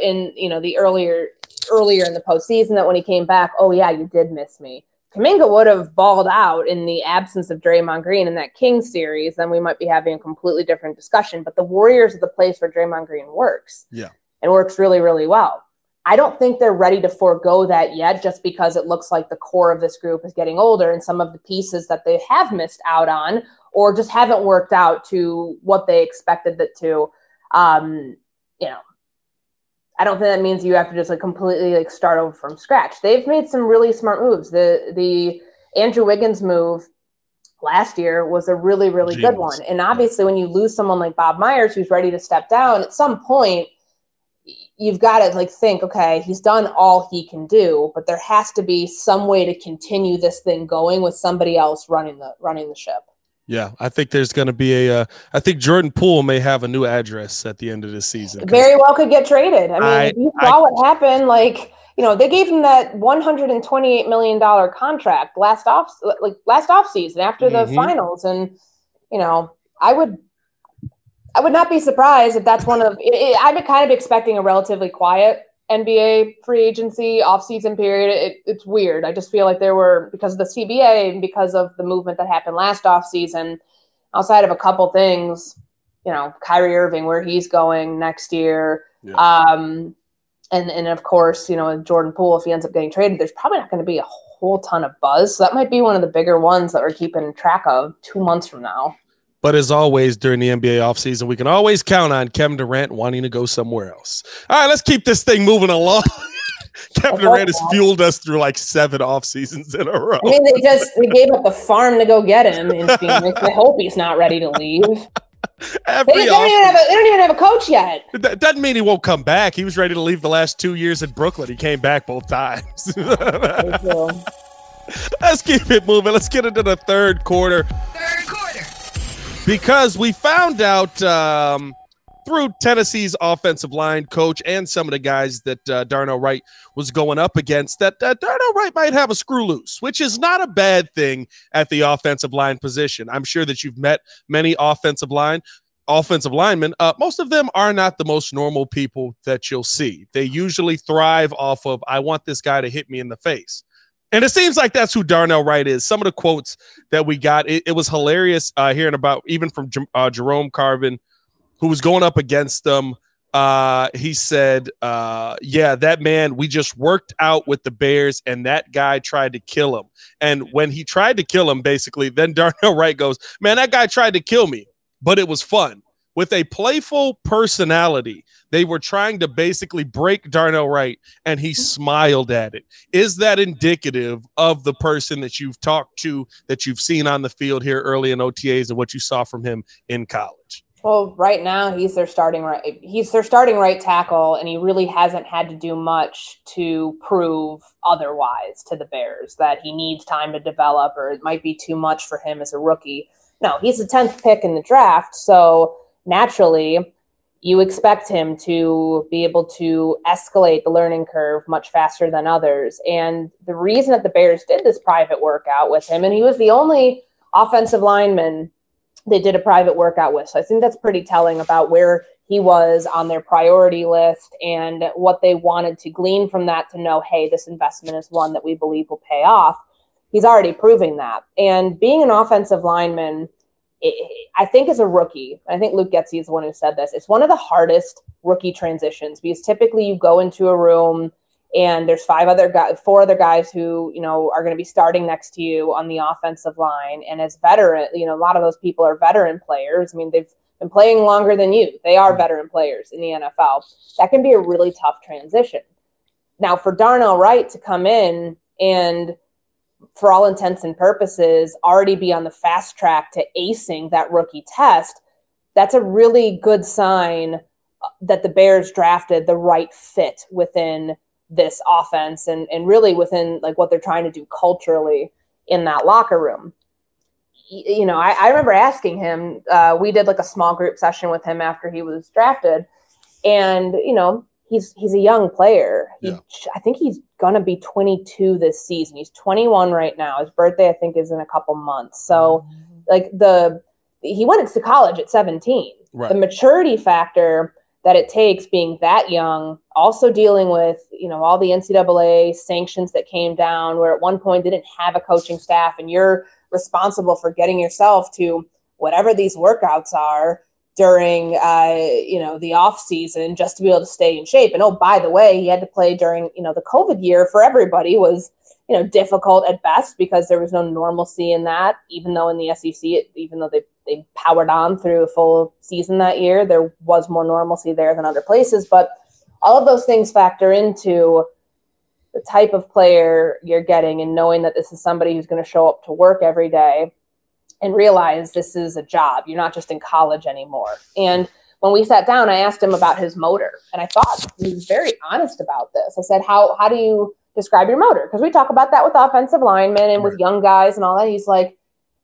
in the earlier in the postseason that when he came back, oh yeah, you did miss me. Kuminga would have balled out in the absence of Draymond Green in that Kings series, then we might be having a completely different discussion. But the Warriors are the place where Draymond Green works. Yeah. And works really, really well. I don't think they're ready to forego that yet, just because it looks like the core of this group is getting older and some of the pieces that they have missed out on or just haven't worked out to what they expected it to. I don't think that means you have to just completely start over from scratch. They've made some really smart moves. The Andrew Wiggins move last year was a really, really good one. And obviously when you lose someone like Bob Myers, who's ready to step down, at some point you've got to think, okay, he's done all he can do, but there has to be some way to continue this thing going with somebody else running the ship. Yeah, I think there's going to be I think Jordan Poole may have a new address at the end of this season. Very well could get traded. If you saw what happened, they gave him that $128 million contract last off season after the finals. And, I would not be surprised if that's one of I'm kind of expecting a relatively quiet NBA free agency offseason period. It's weird. I just feel like there were, because of the CBA and because of the movement that happened last offseason, outside of a couple things, Kyrie Irving, where he's going next year. Yeah. And of course, Jordan Poole, if he ends up getting traded, there's probably not going to be a whole ton of buzz. So that might be one of the bigger ones that we're keeping track of 2 months from now. But as always, during the NBA offseason, we can always count on Kevin Durant wanting to go somewhere else. All right, let's keep this thing moving along. Kevin Durant has fueled us through 7 off seasons in a row. They gave up the farm to go get him in Phoenix. I hope he's not ready to leave. They don't even have a coach yet. That doesn't mean he won't come back. He was ready to leave the last 2 years in Brooklyn. He came back both times. Let's keep it moving. Let's get into the third quarter. Because we found out through Tennessee's offensive line coach and some of the guys that Darnell Wright was going up against, that Darnell Wright might have a screw loose, which is not a bad thing at the offensive line position. I'm sure that you've met many offensive linemen. Most of them are not the most normal people that you'll see. They usually thrive off of, I want this guy to hit me in the face. And it seems like that's who Darnell Wright is. Some of the quotes that we got, it was hilarious hearing about, even from Jerome Carvin, who was going up against them. He said, yeah, that man, we just worked out with the Bears, and that guy tried to kill him. And when he tried to kill him, basically, then Darnell Wright goes, man, that guy tried to kill me, but it was fun. With a playful personality, they were trying to basically break Darnell Wright, and he smiled at it. Is that indicative of the person that you've talked to, that you've seen on the field here early in OTAs, and what you saw from him in college? Well, right now he's their starting right tackle, and he really hasn't had to do much to prove otherwise to the Bears, that he needs time to develop or it might be too much for him as a rookie. No, he's the 10th pick in the draft, so naturally, you expect him to be able to escalate the learning curve much faster than others. And the reason that the Bears did this private workout with him, and he was the only offensive lineman they did a private workout with. So I think that's pretty telling about where he was on their priority list and what they wanted to glean from that to know, hey, this investment is one that we believe will pay off. He's already proving that. And being an offensive lineman, I think as a rookie, I think Luke Getsy is the one who said this, it's one of the hardest rookie transitions, because typically you go into a room and there's four other guys who, are going to be starting next to you on the offensive line. And as veteran, a lot of those people are veteran players. I mean, they've been playing longer than you. They are veteran players in the NFL. That can be a really tough transition. Now, for Darnell Wright to come in and, for all intents and purposes, already be on the fast track to acing that rookie test, that's a really good sign that the Bears drafted the right fit within this offense and really within like what they're trying to do culturally in that locker room. I remember asking him, we did like a small group session with him after he was drafted, and, he's a young player. I think he's going to be 22 this season. He's 21 right now. His birthday, I think, is in a couple months. So he went into college at 17. Right. The maturity factor that it takes being that young, also dealing with, all the NCAA sanctions that came down, where at one point they didn't have a coaching staff and you're responsible for getting yourself to whatever these workouts are during, the off season just to be able to stay in shape. And, oh, by the way, he had to play during, the COVID year for everybody was, difficult at best because there was no normalcy in that, even though in the SEC, even though they powered on through a full season that year, there was more normalcy there than other places. But all of those things factor into the type of player you're getting, and knowing that this is somebody who's going to show up to work every day and realize this is a job. You're not just in college anymore. And when we sat down, I asked him about his motor, and I thought he was very honest about this. I said, how do you describe your motor? Because we talk about that with offensive linemen and with young guys and all that. He's like,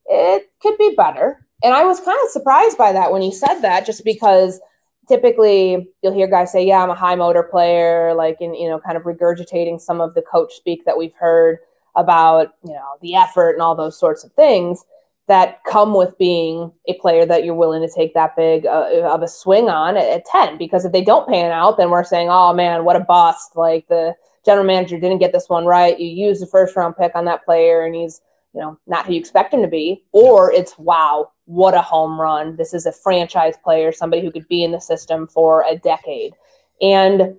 it could be better. And I was kind of surprised by that when he said that, just because typically you'll hear guys say, yeah, I'm a high motor player, like, in, kind of regurgitating some of the coach speak that we've heard about, the effort and all those sorts of things that come with being a player that you're willing to take that big of a swing on at 10. Because if they don't pan out, then we're saying, oh man, what a bust. Like, the general manager didn't get this one right. You used the first round pick on that player and he's, not who you expect him to be. Or it's, wow, what a home run. This is a franchise player, somebody who could be in the system for a decade. And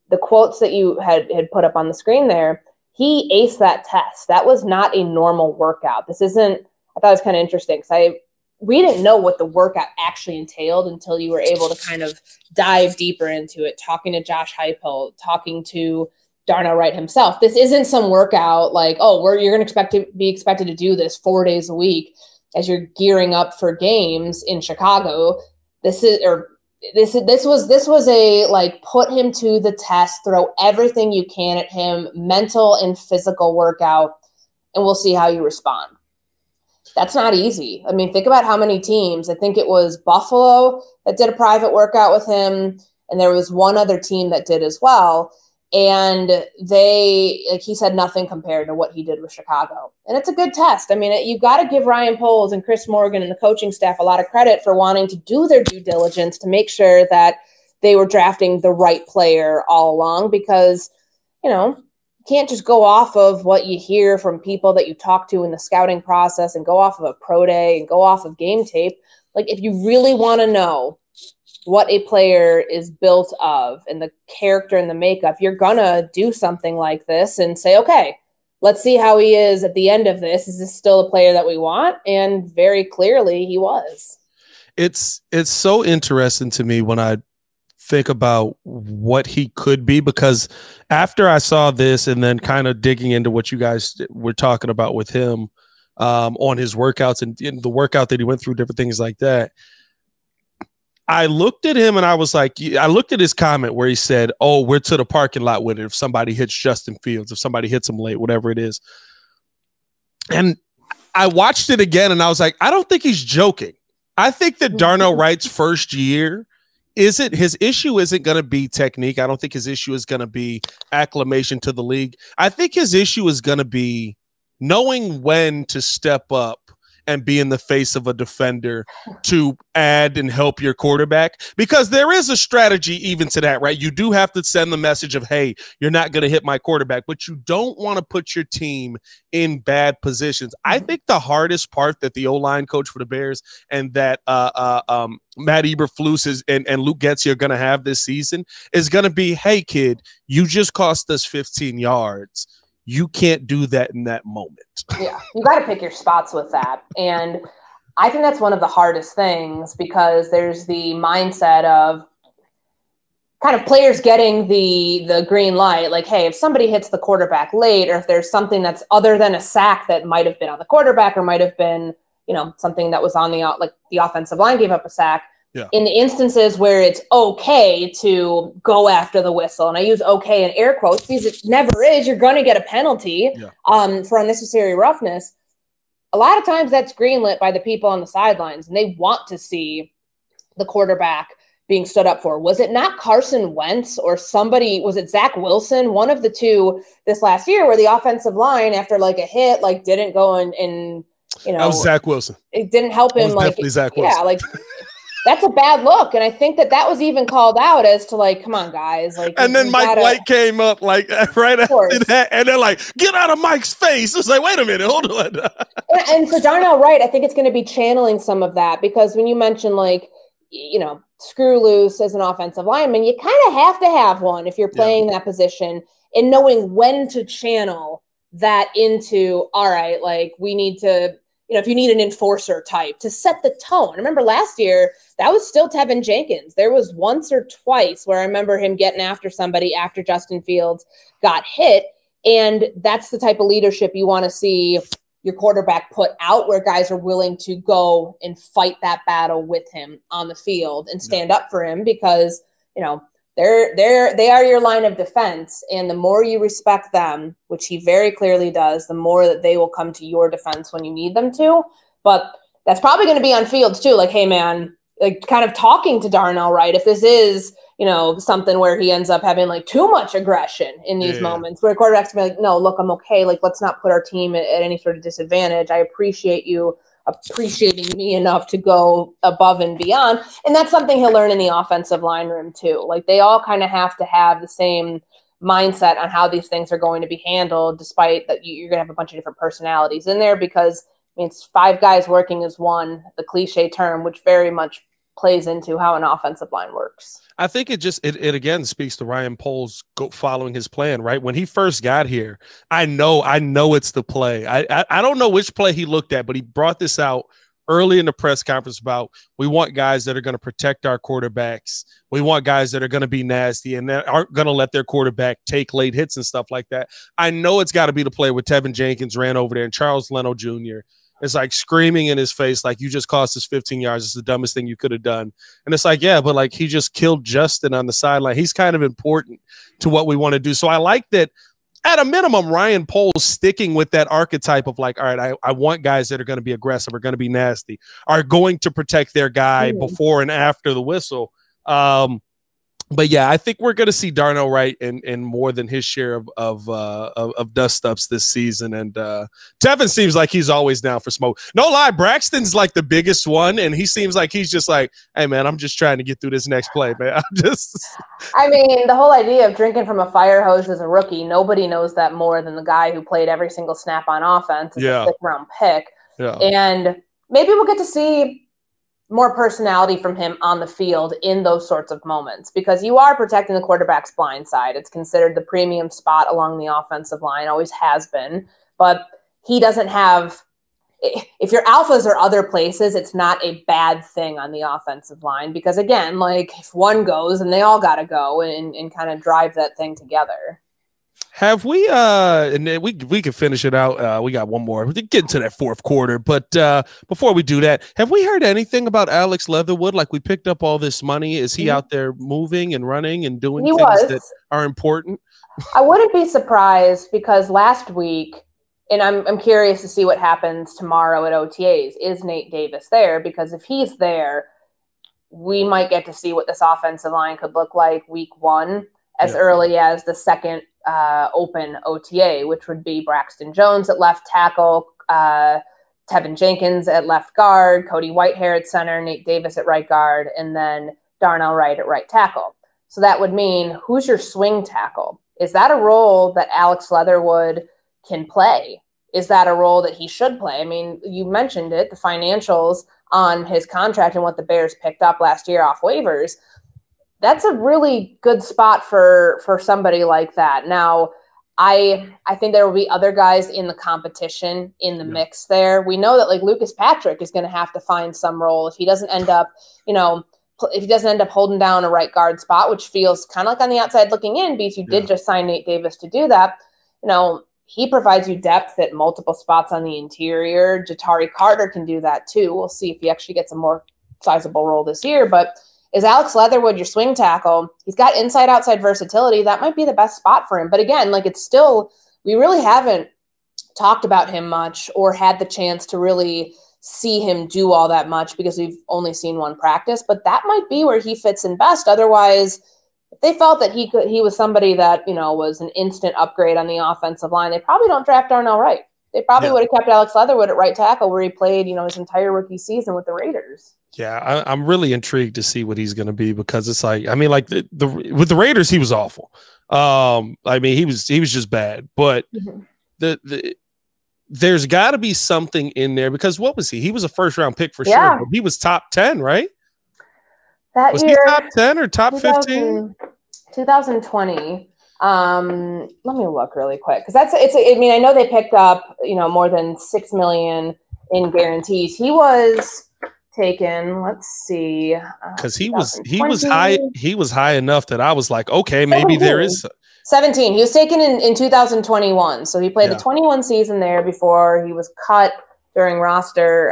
the quotes that you had put up on the screen there, he aced that test. That was not a normal workout. This isn't, I thought it was kind of interesting because we didn't know what the workout actually entailed until you were able to kind of dive deeper into it, talking to Josh Heupel, talking to Darnell Wright himself. This isn't some workout like, oh, you're going to be expected to do this 4 days a week as you're gearing up for games in Chicago. This was a, like, put him to the test, throw everything you can at him, mental and physical workout, and we'll see how you respond. That's not easy. I mean, think about how many teams. I think it was Buffalo that did a private workout with him, and there was one other team that did as well. And they, like he said, nothing compared to what he did with Chicago. And it's a good test. I mean, you got to give Ryan Poles and Chris Morgan and the coaching staff a lot of credit for wanting to do their due diligence to make sure that they were drafting the right player all along, because, you know, you can't just go off of what you hear from people that you talk to in the scouting process and go off of a pro day and go off of game tape. Like, if you really want to know what a player is built of and the character and the makeup, you're gonna do something like this and say, okay, let's see how he is at the end of this. Is this still a player that we want? And very clearly he was. It's so interesting to me when I think about what he could be, because after I saw this and then kind of digging into what you guys were talking about with him on his workouts and in the workout that he went through, different things like that, I looked at him and I was like, I looked at his comment where he said, oh, we're to the parking lot with it if somebody hits Justin Fields, if somebody hits him late, whatever it is. And I watched it again and I was like, I don't think he's joking. I think that Darnell Wright's first year his issue isn't going to be technique. I don't think his issue is going to be acclimation to the league. I think his issue is going to be knowing when to step up and be in the face of a defender to add and help your quarterback, because there is a strategy even to that, right? You do have to send the message of, hey, you're not going to hit my quarterback, but you don't want to put your team in bad positions. I think the hardest part that the O-line coach for the Bears and that Matt Eberflus and Luke Getsy are going to have this season is going to be, hey, kid, you just cost us 15 yards. You can't do that in that moment. Yeah, you got to pick your spots with that. And I think that's one of the hardest things, because there's the mindset of kind of players getting the green light. Like, hey, if somebody hits the quarterback late, or if there's something that's other than a sack that might have been on the quarterback or might have been, you know, something that was on like the offensive line gave up a sack. Yeah. In the instances where it's okay to go after the whistle, and I use okay in air quotes because it never is, you're going to get a penalty for unnecessary roughness. A lot of times that's greenlit by the people on the sidelines, and they want to see the quarterback being stood up for. Was it not Carson Wentz or somebody? Was it Zach Wilson? One of the two this last year where the offensive line, after like a hit, like didn't go and you know. That was Zach Wilson. It didn't help him. Like, definitely Zach Wilson. Yeah, like that's a bad look. And I think that was even called out as to like, come on, guys. Like, and then Mike White came up like right after that. And they're like, get out of Mike's face. It's like, wait a minute, hold on. And for Darnell Wright, I think it's going to be channeling some of that, because when you mention like, you know, screw loose as an offensive lineman, you kind of have to have one if you're playing that position, and knowing when to channel that into, all right, like we need to, you know, if you need an enforcer type to set the tone. I remember last year, that was still Tevin Jenkins. There was once or twice where I remember him getting after somebody after Justin Fields got hit. And that's the type of leadership you want to see your quarterback put out, where guys are willing to go and fight that battle with him on the field and stand up for him, because, you know, they are your line of defense. And the more you respect them, which he very clearly does, the more that they will come to your defense when you need them to. But that's probably going to be on fields too. Like, hey man, like kind of talking to Darnell Wright, if this is, you know, something where he ends up having like too much aggression in these moments where quarterbacks be like, no, look, I'm okay. Like, let's not put our team at any sort of disadvantage. I appreciate you appreciating me enough to go above and beyond. And that's something he'll learn in the offensive line room too. Like, they all kind of have to have the same mindset on how these things are going to be handled, despite that you're going to have a bunch of different personalities in there, because I mean, it's five guys working as one, the cliche term, which very much plays into how an offensive line works. I think it again speaks to Ryan Poles following his plan, right? When he first got here, I know it's the play. I don't know which play he looked at, but he brought this out early in the press conference about, we want guys that are going to protect our quarterbacks. We want guys that are going to be nasty and that aren't going to let their quarterback take late hits and stuff like that. I know it's got to be the play where Tevin Jenkins ran over there and Charles Leno Jr. is like screaming in his face, like, you just cost us 15 yards. It's the dumbest thing you could have done. And it's like, yeah, but like, he just killed Justin on the sideline. He's kind of important to what we want to do. So I like that at a minimum, Ryan Poles sticking with that archetype of like, all right, I want guys that are going to be aggressive, are going to be nasty, are going to protect their guy before and after the whistle. But yeah, I think we're going to see Darnell Wright in more than his share of dust ups this season. And Tevin seems like he's always down for smoke. No lie, Braxton's like the biggest one, and he seems like he's just like, hey man, I'm just trying to get through this next play, man. I mean, the whole idea of drinking from a fire hose as a rookie, nobody knows that more than the guy who played every single snap on offense as a 6th-round pick. Yeah. And maybe we'll get to see more personality from him on the field in those sorts of moments, because you are protecting the quarterback's blind side. It's considered the premium spot along the offensive line, always has been, but he doesn't have, if your alphas are other places, it's not a bad thing on the offensive line, because again, like if one goes and they all got to go and kind of drive that thing together. Have we and then we can finish it out. We got one more. We get into that fourth quarter, but before we do that, have we heard anything about Alex Leatherwood? Like, we picked up all this money. Is he out there moving and running and doing things that are important? I wouldn't be surprised, because last week, and I'm curious to see what happens tomorrow at OTAs. Is Nate Davis there? Because if he's there, we might get to see what this offensive line could look like week 1 as early as the second open OTA, which would be Braxton Jones at left tackle, Tevin Jenkins at left guard, Cody Whitehair at center, Nate Davis at right guard, and then Darnell Wright at right tackle. So that would mean, who's your swing tackle? Is that a role that Alex Leatherwood can play? Is that a role that he should play? I mean, you mentioned it, the financials on his contract and what the Bears picked up last year off waivers. That's a really good spot for somebody like that. Now, I think there will be other guys in the competition in the mix there. We know that like Lucas Patrick is going to have to find some role if he doesn't end up, if he doesn't end up holding down a right guard spot, which feels kind of like on the outside looking in, because you did just sign Nate Davis to do that. He provides you depth at multiple spots on the interior. Jatari Carter can do that too. We'll see if he actually gets a more sizable role this year, but is Alex Leatherwood your swing tackle? He's got inside-outside versatility. That might be the best spot for him. But again, like it's still, we really haven't talked about him much or had the chance to really see him do all that much, because we've only seen one practice. But that might be where he fits in best. Otherwise, if they felt that he was somebody that, was an instant upgrade on the offensive line, they probably don't draft Darnell Wright. They probably would have kept Alex Leatherwood at right tackle, where he played, his entire rookie season with the Raiders. Yeah, I'm really intrigued to see what he's going to be, because it's like, I mean, like with the Raiders, he was awful. I mean, he was just bad. But there's got to be something in there, because what was he? He was a first-round pick for sure. But he was top 10, right? Was he top 10 or top 15? 2020. Let me look really quick, because I know they picked up more than $6 million in guarantees. He was taken, let's see, because he was high enough that I was like, okay, maybe 17. There is 17. He was taken in 2021, so he played the 21 season there before he was cut during roster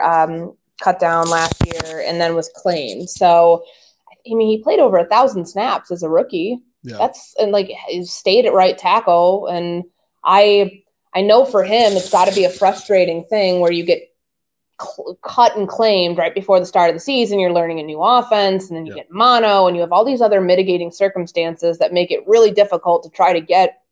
cut down last year and then was claimed. So I mean, he played over 1,000 snaps as a rookie. He stayed at right tackle, and I know for him it's got to be a frustrating thing where you get cut and claimed right before the start of the season. You're learning a new offense, and then you get mono, and you have all these other mitigating circumstances that make it really difficult to try to get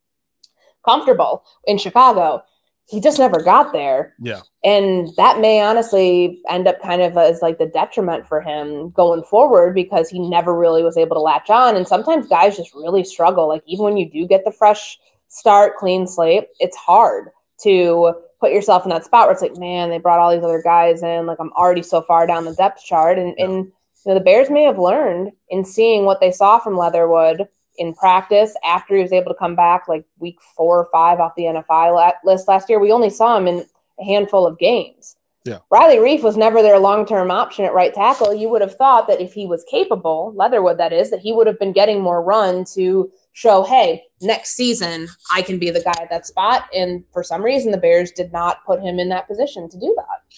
comfortable in Chicago. He just never got there. Yeah. And that may honestly end up kind of as like the detriment for him going forward, because he never really was able to latch on. And sometimes guys just really struggle. Like even when you do get the fresh start, clean slate, it's hard to put yourself in that spot where it's like, man, they brought all these other guys in. Like I'm already so far down the depth chart. And the Bears may have learned in seeing what they saw from Leatherwood in practice after he was able to come back like week 4 or 5 off the NFI list last year. We only saw him in a handful of games. Yeah. Riley Reif was never their long-term option at right tackle. You would have thought that if he was capable, Leatherwood that is, that he would have been getting more run to show, hey, next season I can be the guy at that spot. And for some reason, the Bears did not put him in that position to do that.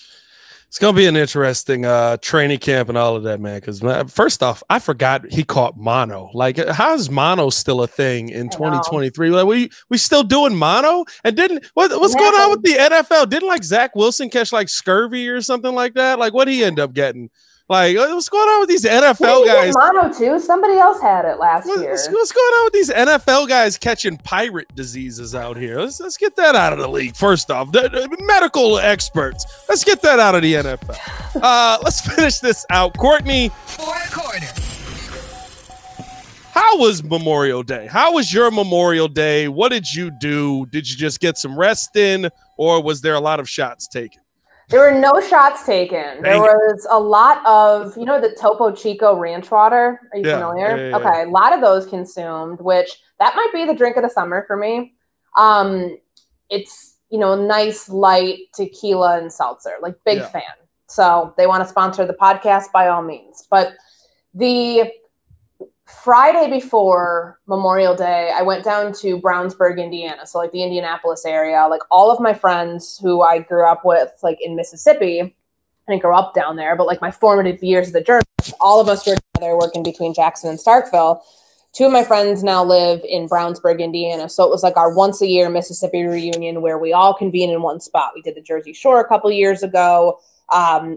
It's going to be an interesting training camp and all of that, man. Because first off, I forgot he caught mono. Like, how is mono still a thing in 2023? Like, we still doing mono? And what's going on with the NFL? Didn't like Zach Wilson catch like scurvy or something like that? Like, what did he end up getting? Like, what's going on with these NFL guys? Mono too. Somebody else had it last year. What's going on with these NFL guys catching pirate diseases out here? Let's get that out of the league. First off, the medical experts. Let's get that out of the NFL. Let's finish this out. Courtney, fourth quarter. How was Memorial Day? How was your Memorial Day? What did you do? Did you just get some rest in, or was there a lot of shots taken? There were no shots taken. There was a lot of, the Topo Chico ranch water. Are you familiar? Yeah. Okay, a lot of those consumed, which that might be the drink of the summer for me. It's, nice, light tequila and seltzer, like big fan. So they want to sponsor the podcast by all means. But the Friday before Memorial Day, I went down to Brownsburg, Indiana. So like the Indianapolis area, like all of my friends who I grew up with, like in Mississippi, I didn't grow up down there, but like my formative years as a journalist, all of us were together working between Jackson and Starkville. Two of my friends now live in Brownsburg, Indiana. So it was like our once a year Mississippi reunion where we all convene in one spot. We did the Jersey Shore a couple years ago.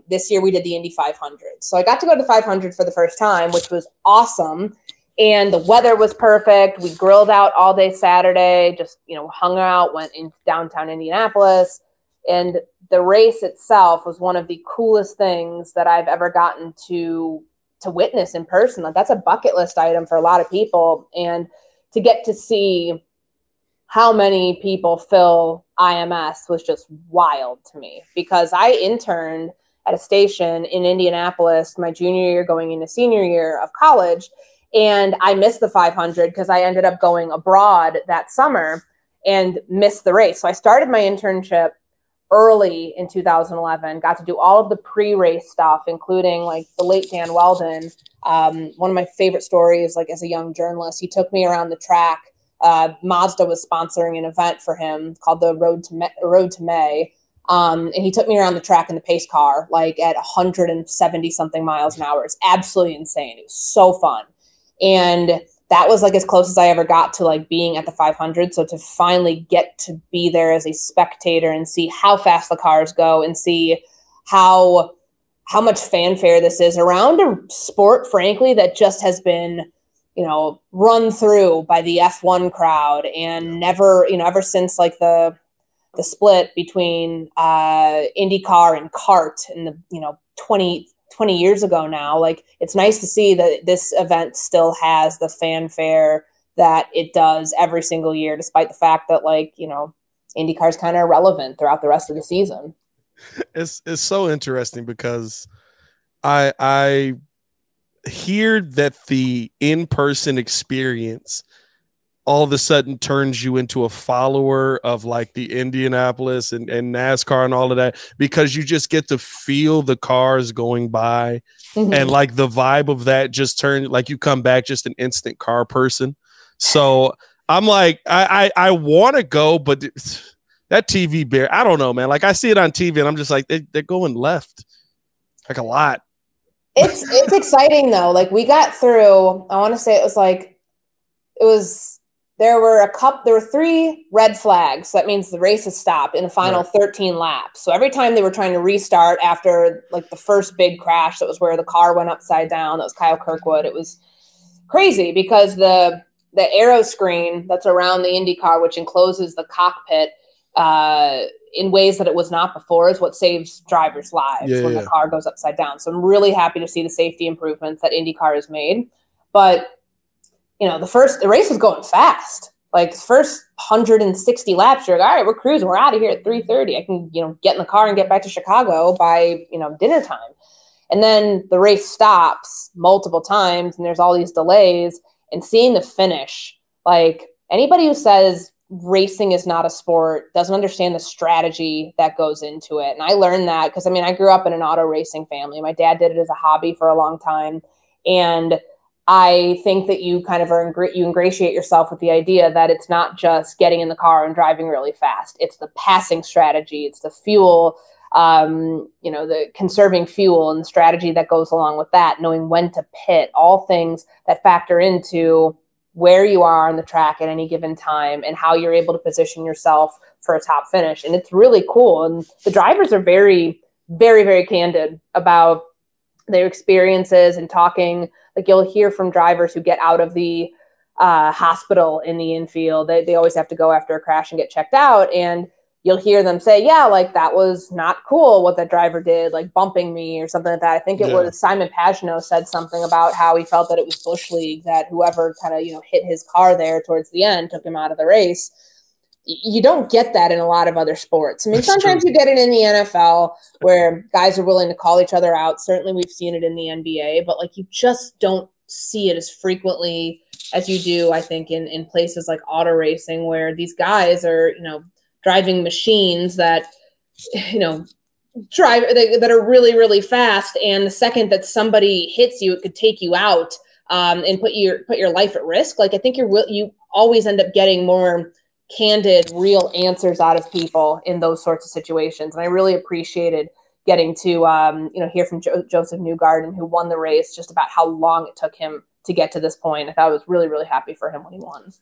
This year we did the Indy 500. So I got to go to the 500 for the first time, which was awesome. And the weather was perfect. We grilled out all day Saturday, just, hung out, went in downtown Indianapolis. And the race itself was one of the coolest things that I've ever gotten to witness in person. Like, that's a bucket list item for a lot of people. And to get to see how many people fill IMS was just wild to me, because I interned at a station in Indianapolis my junior year going into senior year of college. And I missed the 500 because I ended up going abroad that summer and missed the race. So I started my internship early in 2011, got to do all of the pre-race stuff, including like the late Dan Weldon. One of my favorite stories, like as a young journalist, he took me around the track. Mazda was sponsoring an event for him called the Road to May. And he took me around the track in the pace car, like at 170 something miles an hour. It's absolutely insane. It was so fun. And that was like as close as I ever got to like being at the 500. So to finally get to be there as a spectator and see how fast the cars go and see how much fanfare this is around a sport, frankly, that just has been, run through by the F1 crowd and never, ever since like the split between IndyCar and kart in the, 20 years ago now. Like, it's nice to see that this event still has the fanfare that it does every single year, despite the fact that IndyCar is kind of irrelevant throughout the rest of the season. It's so interesting because I hear that the in-person experience all of a sudden turns you into a follower of like the Indianapolis and NASCAR and all of that, because you just get to feel the cars going by. And like the vibe of that just turns, like you come back just an instant car person. So I'm like, I want to go, but that TV bear, I don't know, man. Like I see it on TV and I'm just like, they're going left like a lot. It's exciting though. Like we got through, I want to say there were 3 red flags. So that means the race has stopped in the final 13 laps. So every time they were trying to restart after like the first big crash, that was where the car went upside down. That was Kyle Kirkwood. It was crazy because the aero screen that's around the IndyCar, which encloses the cockpit in ways that it was not before, is what saves drivers' lives when the car goes upside down. So I'm really happy to see the safety improvements that IndyCar has made. But the race was going fast. Like the first 160 laps, you're like, all right, we're cruising. We're out of here at 3:30. I can, get in the car and get back to Chicago by, dinner time. And then the race stops multiple times and there's all these delays, and seeing the finish, like anybody who says racing is not a sport doesn't understand the strategy that goes into it. And I learned that because, I grew up in an auto racing family. My dad did it as a hobby for a long time. And I think that you kind of you ingratiate yourself with the idea that it's not just getting in the car and driving really fast. It's the passing strategy. It's the fuel the conserving fuel and the strategy that goes along with that, knowing when to pit, all things that factor into where you are on the track at any given time and how you're able to position yourself for a top finish. And it's really cool. And the drivers are very, very, very candid about their experiences and talking. Like, you'll hear from drivers who get out of the hospital in the infield. They always have to go after a crash and get checked out. And you'll hear them say, yeah, like, that was not cool what that driver did, like bumping me or something like that. I think it was Simon Pagenaud said something about how he felt that it was Bush League, that whoever kind of, hit his car there towards the end took him out of the race. You don't get that in a lot of other sports. I mean, sometimes you get it in the NFL where guys are willing to call each other out. Certainly we've seen it in the NBA, but like, you just don't see it as frequently as you do, I think, in places like auto racing, where these guys are, driving machines that, that are really, really fast. And the second that somebody hits you, it could take you out and put your life at risk. Like, I think you always end up getting more candid, real answers out of people in those sorts of situations. And I really appreciated getting to, hear from Joseph Newgarden, who won the race, just about how long it took him to get to this point. I thought I was really, really happy for him when he won.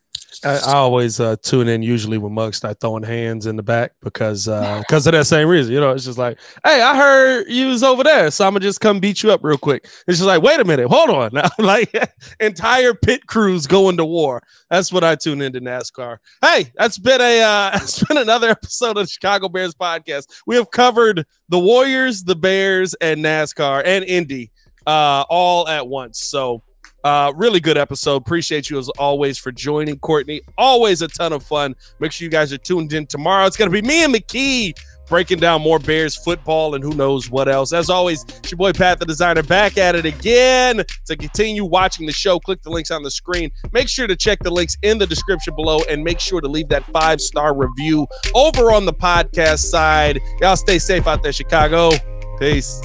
I always tune in usually when Muggs start throwing hands in the back because of that same reason. It's just like, hey, I heard you was over there, so I'm gonna just come beat you up real quick. It's just like, wait a minute, hold on now. Like, entire pit crews going to war. That's what I tune into NASCAR. Hey, that's been another episode of the Chicago Bears podcast. We have covered the Warriors, the Bears, and NASCAR and Indy all at once. So really good episode. Appreciate you as always for joining, Courtney. Always a ton of fun. Make sure you guys are tuned in tomorrow. It's going to be me and McKee breaking down more Bears football and who knows what else. As always, it's your boy Pat the Designer back at it again. To continue watching the show, click the links on the screen. Make sure to check the links in the description below and make sure to leave that 5-star review over on the podcast side. Y'all stay safe out there, Chicago. Peace.